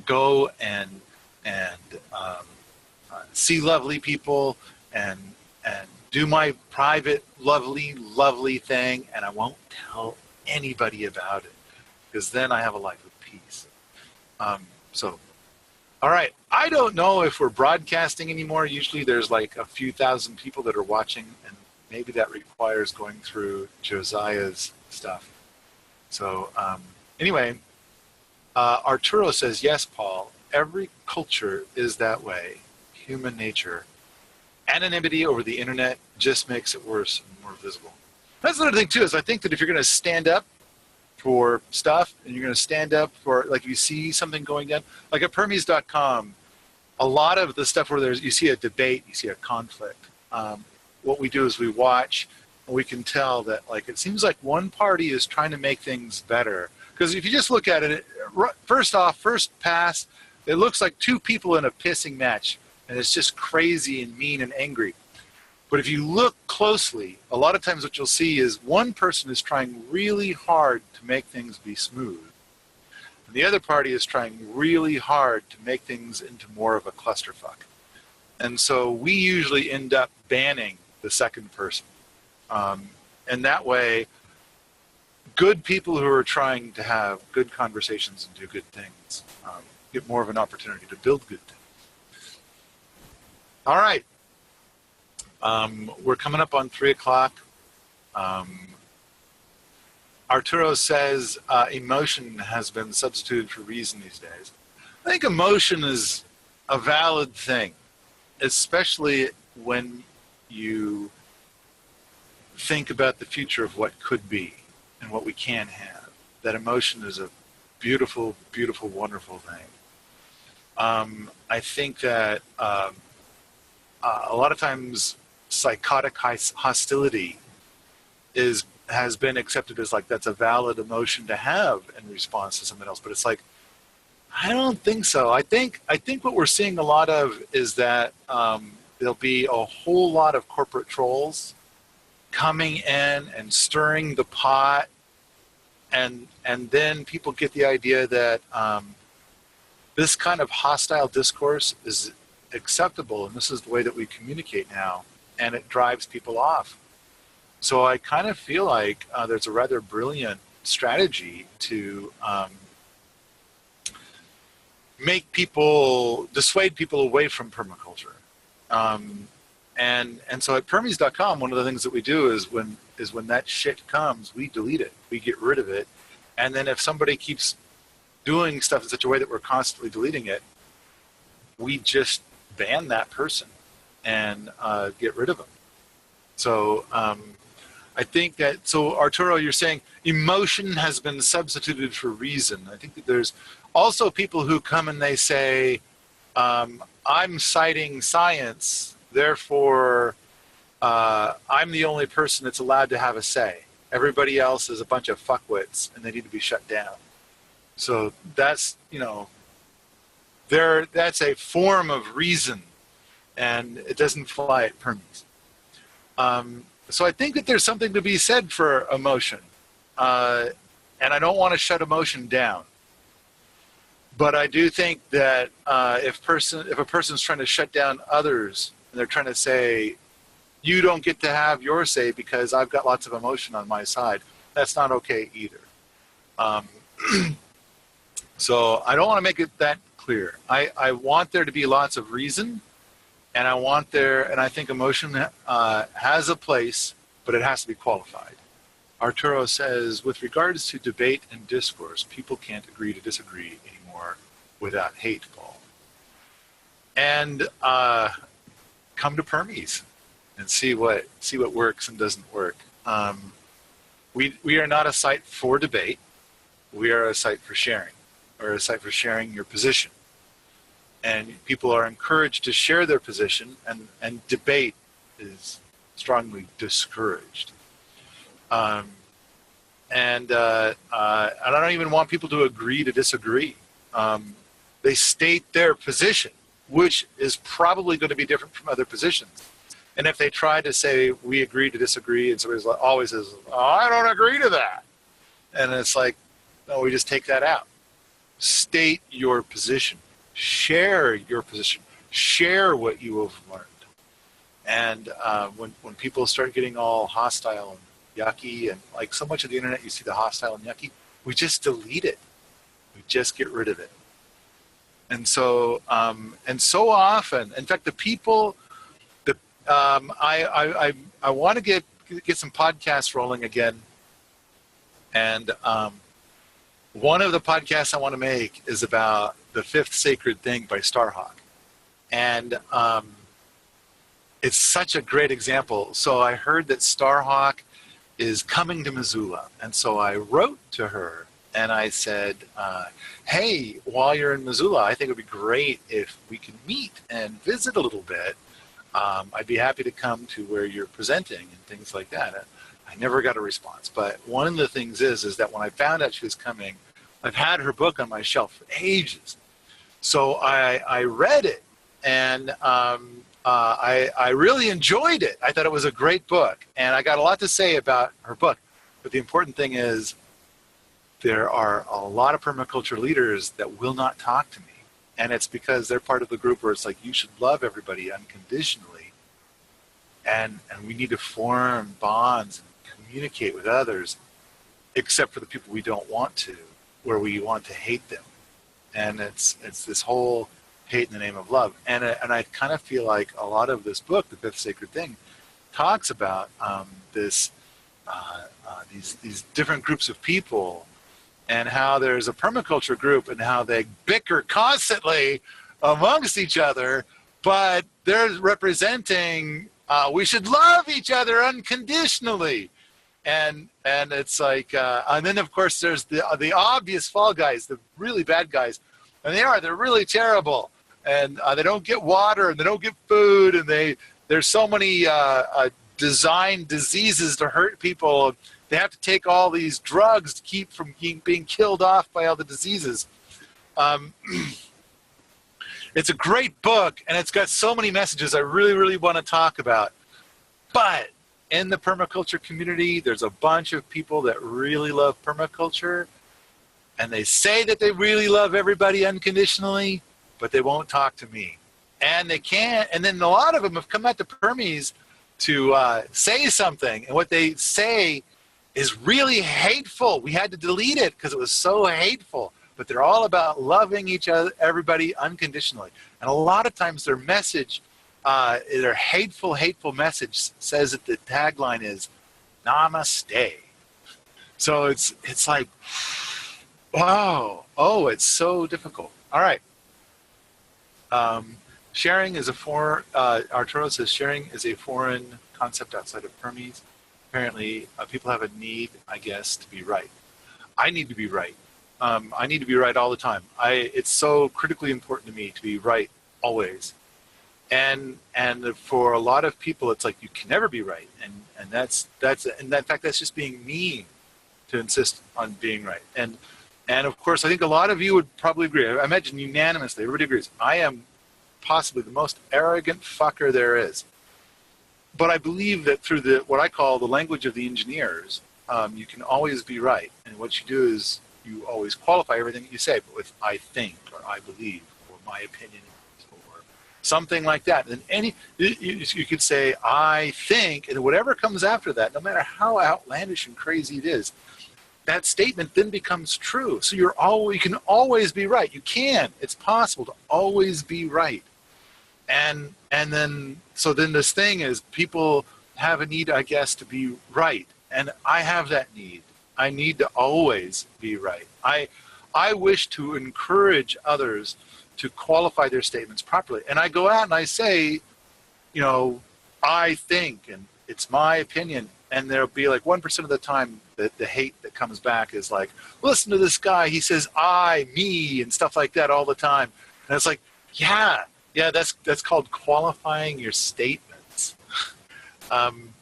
go and see lovely people and do my private, lovely, lovely thing, and I won't tell anybody about it, because then I have a life of peace. So, all right. I don't know if we're broadcasting anymore. Usually there's like a few thousand people that are watching, and maybe that requires going through Josiah's stuff. So anyway, Arturo says, yes, Paul, every culture is that way. Human nature. Anonymity over the internet just makes it worse and more visible. That's another thing too, is I think that if you're going to stand up for stuff, and you're going to stand up for, like, if you see something going down, like at Permies.com, a lot of the stuff where you see a debate, you see a conflict. What we do is we watch, and we can tell that, like, it seems like one party is trying to make things better. Because if you just look at it, first pass, it looks like two people in a pissing match, and it's just crazy and mean and angry. But if you look closely, a lot of times what you'll see is one person is trying really hard to make things be smooth, and the other party is trying really hard to make things into more of a clusterfuck. And so we usually end up banning the second person. And that way, good people who are trying to have good conversations and do good things get more of an opportunity to build good things. All right. We're coming up on 3 o'clock. Arturo says emotion has been substituted for reason these days. I think emotion is a valid thing, especially when you think about the future of what could be and what we can have. That emotion is a beautiful, beautiful, wonderful thing. I think that a lot of times psychotic hostility has been accepted as like that's a valid emotion to have in response to something else, but it's like I don't think so. I think what we're seeing a lot of is that there'll be a whole lot of corporate trolls coming in and stirring the pot, and then people get the idea that this kind of hostile discourse is acceptable, and this is the way that we communicate now, and it drives people off. So I kind of feel like there's a rather brilliant strategy to dissuade people away from permaculture. And so at Permies.com, one of the things that we do is when that shit comes, we delete it, we get rid of it, and then if somebody keeps doing stuff in such a way that we're constantly deleting it, we just ban that person and get rid of them. So I think that, so Arturo, you're saying emotion has been substituted for reason. I think that there's also people who come and they say, I'm citing science, therefore I'm the only person that's allowed to have a say. Everybody else is a bunch of fuckwits and they need to be shut down. So that's, that's a form of reason, and it doesn't fly at Permies. So I think that there's something to be said for emotion, and I don't want to shut emotion down. But I do think that if a person's trying to shut down others, and they're trying to say, you don't get to have your say because I've got lots of emotion on my side, that's not okay either. So I don't want to make it that clear. I want there to be lots of reason, and I think emotion has a place, but it has to be qualified. Arturo says, with regards to debate and discourse, people can't agree to disagree anymore without hate, Paul. And come to Permies and see what works and doesn't work. We are not a site for debate. We are a site for sharing, or a site for sharing your position. And people are encouraged to share their position, and debate is strongly discouraged. And I don't even want people to agree to disagree. They state their position, which is probably going to be different from other positions. And if they try to say, we agree to disagree, and somebody's always says, oh, I don't agree to that. And it's like, no, we just take that out. State your position. Share your position. Share what you have learned. And when people start getting all hostile and yucky, and like so much of the internet, you see the hostile and yucky, we just delete it. We just get rid of it. And so often, in fact, the people, I want to get some podcasts rolling again. And one of the podcasts I want to make is about The Fifth Sacred Thing by Starhawk. And it's such a great example. So I heard that Starhawk is coming to Missoula. And so I wrote to her and I said, hey, while you're in Missoula, I think it would be great if we can meet and visit a little bit. I'd be happy to come to where you're presenting and things like that. I never got a response. But one of the things is that when I found out she was coming, I've had her book on my shelf for ages. So I read it, and I really enjoyed it. I thought it was a great book, and I got a lot to say about her book. But the important thing is there are a lot of permaculture leaders that will not talk to me. And it's because they're part of the group where it's like, you should love everybody unconditionally. and we need to form bonds and communicate with others, except for the people we don't want to, where we want to hate them. And it's this whole hate in the name of love. And I kind of feel like a lot of this book, The Fifth Sacred Thing, talks about these different groups of people, and how there's a permaculture group and how they bicker constantly amongst each other, but they're representing we should love each other unconditionally. And it's like, and then of course there's the obvious fall guys, the really bad guys, and they're really terrible, and they don't get water and they don't get food, and there's so many designed diseases to hurt people. They have to take all these drugs to keep from being killed off by all the diseases. It's a great book, and it's got so many messages I really, really want to talk about. But in the permaculture community, there's a bunch of people that really love permaculture, and they say that they really love everybody unconditionally, but they won't talk to me. And they can't, and then a lot of them have come out to Permies to say something, and what they say is really hateful. We had to delete it because it was so hateful. But they're all about loving each other, everybody unconditionally. And a lot of times their message, their hateful message says that the tagline is namaste. So it's like, wow, oh, it's so difficult. All right. Sharing is Arturo says sharing is a foreign concept outside of Permies. Apparently, people have a need, I guess, to be right. I need to be right. I need to be right all the time. It's so critically important to me to be right always. And for a lot of people, it's like you can never be right, and that's in fact that's just being mean to insist on being right. And of course, I think a lot of you would probably agree. I imagine unanimously, everybody agrees. I am possibly the most arrogant fucker there is. But I believe that through what I call the language of the engineers, you can always be right. And what you do is you always qualify everything that you say, but with I think, or I believe, or my opinion, or something like that. And you could say I think, and whatever comes after that, no matter how outlandish and crazy it is, that statement then becomes true. So you can always be right. You can. It's possible to always be right. And then this thing is people have a need, I guess, to be right. And I have that need. I need to always be right. I wish to encourage others to qualify their statements properly. And I go out and I say, I think, and it's my opinion. And there'll be like 1% of the time that the hate that comes back is like, listen to this guy. He says I, me, and stuff like that all the time. And it's like, yeah, that's called qualifying your statements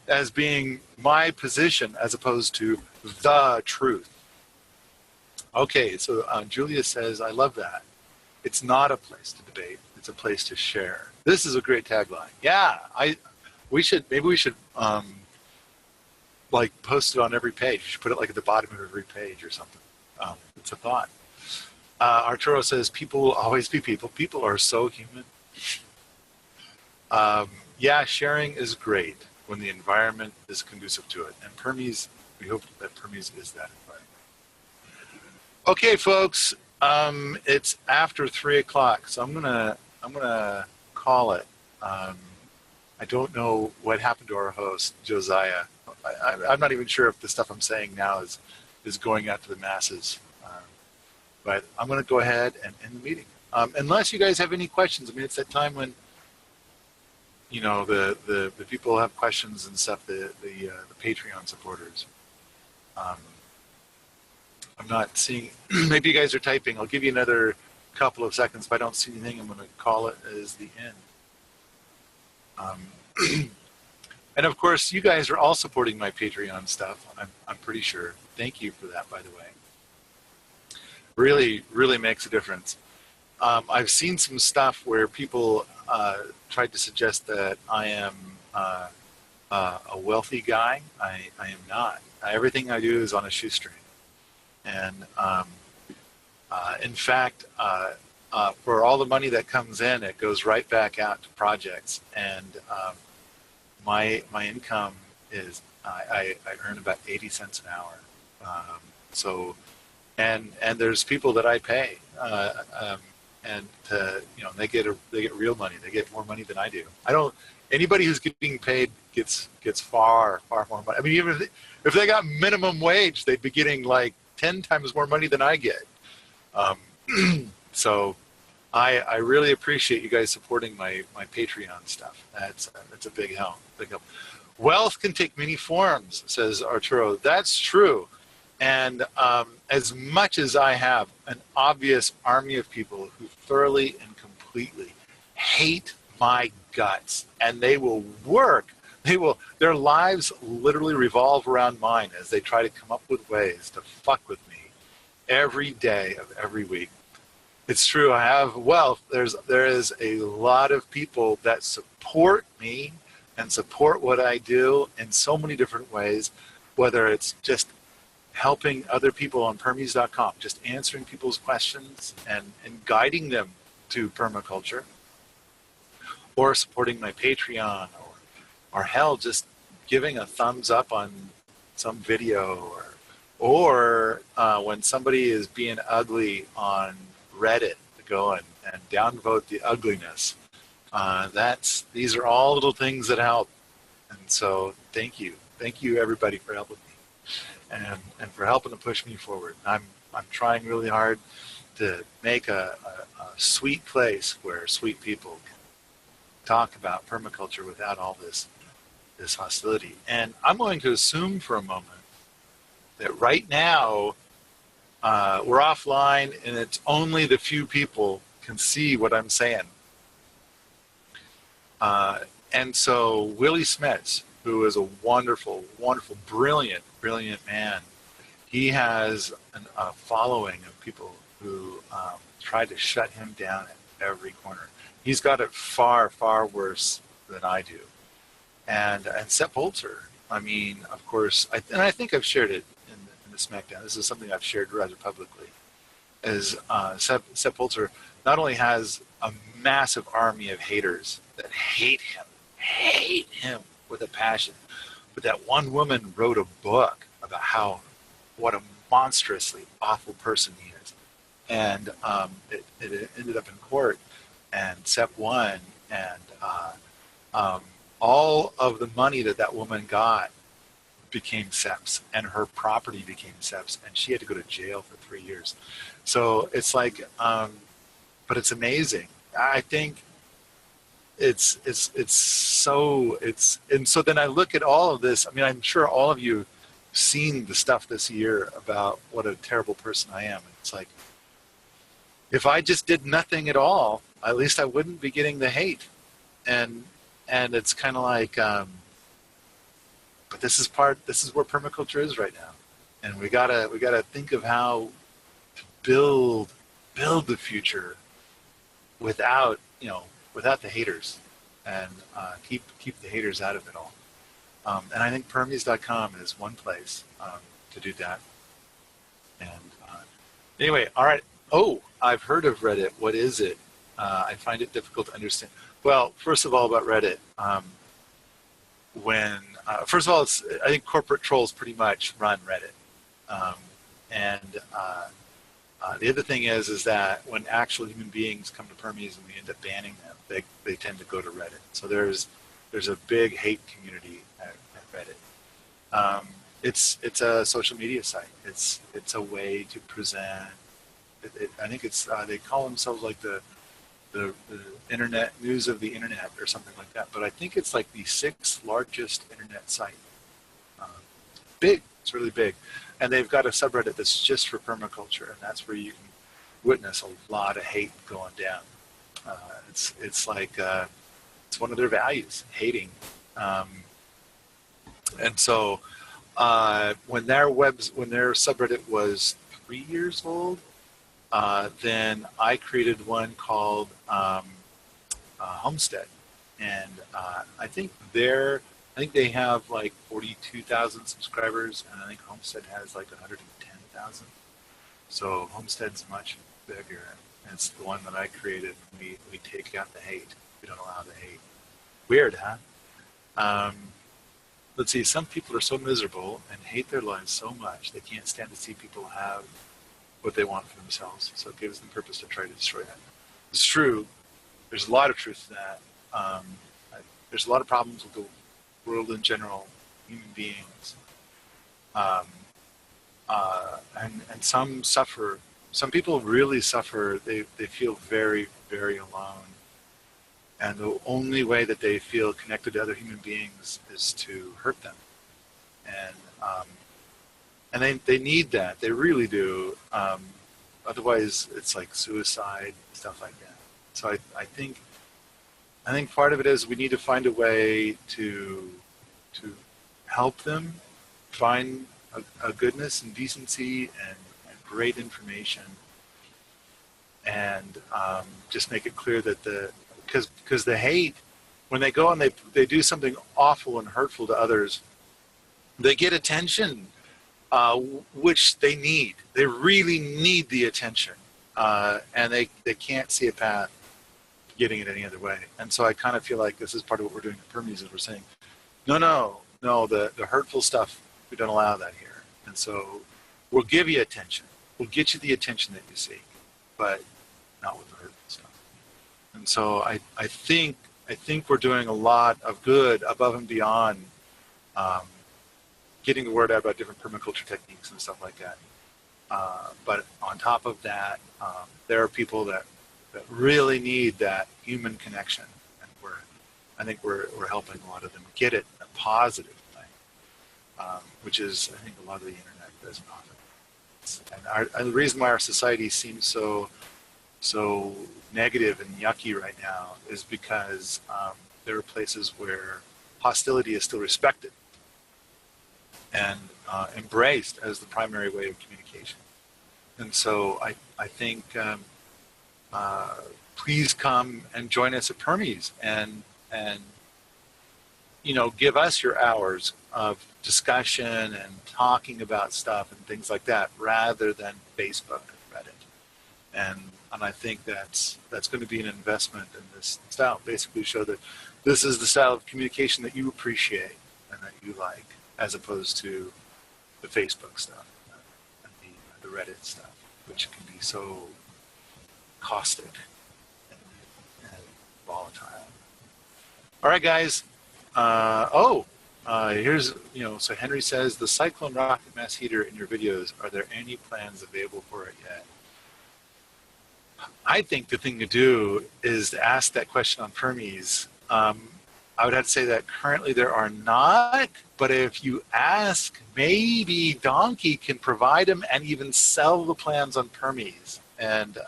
as being my position as opposed to the truth. Okay, so Julia says, I love that. It's not a place to debate. It's a place to share. This is a great tagline. Yeah, maybe we should like post it on every page. You should put it like at the bottom of every page or something. It's a thought. Arturo says, people will always be people. People are so human. Yeah, sharing is great when the environment is conducive to it. And Permies, we hope that Permies is that environment. Okay, folks, it's after 3 o'clock, so I'm gonna call it. I don't know what happened to our host, Josiah. I'm not even sure if the stuff I'm saying now is going out to the masses. But I'm going to go ahead and end the meeting. Unless you guys have any questions. I mean, it's that time when, the people have questions and stuff, the Patreon supporters. I'm not seeing, maybe you guys are typing. I'll give you another couple of seconds. If I don't see anything, I'm going to call it as the end. And of course, you guys are all supporting my Patreon stuff. I'm pretty sure. Thank you for that, by the way. Really, really makes a difference. I've seen some stuff where people tried to suggest that I am a wealthy guy. I am not. Everything I do is on a shoestring. And in fact, for all the money that comes in, it goes right back out to projects. And my income is I earn about 80 cents an hour. So and there's people that I pay, and they get real money. They get more money than I do. I don't. Anybody who's getting paid gets far more money. I mean, even if they got minimum wage, they'd be getting like 10 times more money than I get. So I really appreciate you guys supporting my Patreon stuff. That's a big help. Big help. Wealth can take many forms, says Arturo. That's true. And as much as I have an obvious army of people who thoroughly and completely hate my guts, and they will work, their lives literally revolve around mine as they try to come up with ways to fuck with me every day of every week. It's true, I have wealth. There is a lot of people that support me and support what I do in so many different ways, whether it's just helping other people on Permies.com, just answering people's questions and guiding them to permaculture, or supporting my Patreon, or hell, just giving a thumbs up on some video, or when somebody is being ugly on Reddit, to go and downvote the ugliness. These are all little things that help. And so thank you everybody for helping me and for helping to push me forward. I'm trying really hard to make a sweet place where sweet people can talk about permaculture without all this hostility. And I'm going to assume for a moment that right now we're offline and it's only the few people can see what I'm saying. And so Willie Smets, who is a wonderful, wonderful, brilliant man, he has a following of people who try to shut him down at every corner. He's got it far, far worse than I do. And Sepp Holzer, I mean, of course, and I think I've shared it in the Smackdown. This is something I've shared rather publicly. Is Sepp Holzer not only has a massive army of haters that hate him with a passion, but that one woman wrote a book about what a monstrously awful person he is. And it ended up in court, and Sepp won, and all of the money that woman got became Sepp's, and her property became Sepp's, and she had to go to jail for 3 years. So it's like, but it's amazing. I think and so then I look at all of this. I mean, I'm sure all of you have seen the stuff this year about what a terrible person I am. It's like, if I just did nothing at all, at least I wouldn't be getting the hate. And it's kind of like, but this is where permaculture is right now. And we gotta think of how to build the future without the haters, and keep the haters out of it all. And I think Permies.com is one place to do that. And anyway, all right. Oh, I've heard of Reddit. What is it? I find it difficult to understand. Well, first of all, about Reddit, first of all, I think corporate trolls pretty much run Reddit. The other thing is that when actual human beings come to Permies and we end up banning them, they tend to go to Reddit. So there's a big hate community at Reddit. It's a social media site. It's a way to present. I think they call themselves like the internet news of the internet or something like that. But I think it's like the 6th largest internet site. Big. It's really big. And they've got a subreddit that's just for permaculture, and that's where you can witness a lot of hate going down. It's like it's one of their values, hating. And so when their subreddit was 3 years old, then I created one called Homestead, and I think they have like 42,000 subscribers, and I think Homestead has like 110,000. So Homestead's much bigger, and it's the one that I created. We take out the hate. We don't allow the hate. Weird, huh? Let's see, some people are so miserable and hate their lives so much they can't stand to see people have what they want for themselves. So it gives them purpose to try to destroy that. It's true. There's a lot of truth to that. There's a lot of problems with the world in general, human beings. And some suffer. Some people really suffer. They feel very, very alone. And the only way that they feel connected to other human beings is to hurt them. And they need that. They really do. Otherwise, it's like suicide, stuff like that. So I think part of it is we need to find a way to help them find a goodness and decency and great information, and just make it clear that because the hate, when they go and they do something awful and hurtful to others, they get attention, which they need. They really need the attention, and they can't see a path to getting it any other way. And so I kind of feel like this is part of what we're doing at Permies, is we're saying, no, the hurtful stuff, we don't allow that here. And so we'll give you attention. We'll get you the attention that you seek, but not with the hurtful stuff. And so I think we're doing a lot of good above and beyond getting the word out about different permaculture techniques and stuff like that. But on top of that, there are people that really need that human connection, and I think we're helping a lot of them get it in a positive way, which is, I think, a lot of the internet doesn't offer. And the reason why our society seems so negative and yucky right now is because there are places where hostility is still respected and embraced as the primary way of communication. And so I think please come and join us at Permies and give us your hours of discussion and talking about stuff and things like that, rather than Facebook and Reddit. And I think that's going to be an investment in this style. Basically, show that this is the style of communication that you appreciate and that you like, as opposed to the Facebook stuff and the Reddit stuff, which can be so caustic and volatile. All right, guys. Here's, so Henry says, the Cyclone rocket mass heater in your videos, are there any plans available for it yet? I think the thing to do is to ask that question on Permies. I would have to say that currently there are not, but if you ask, maybe Donkey can provide them and even sell the plans on Permies. And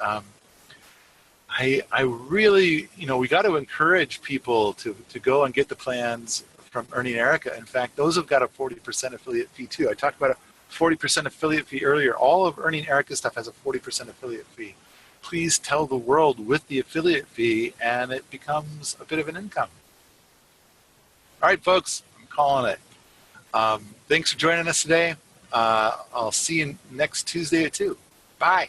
I really, we got to encourage people to go and get the plans from Ernie and Erica. In fact, those have got a 40% affiliate fee too. I talked about a 40% affiliate fee earlier. All of Ernie and Erica's stuff has a 40% affiliate fee. Please tell the world with the affiliate fee, and it becomes a bit of an income. All right, folks, I'm calling it. Thanks for joining us today. I'll see you next Tuesday at 2. Bye.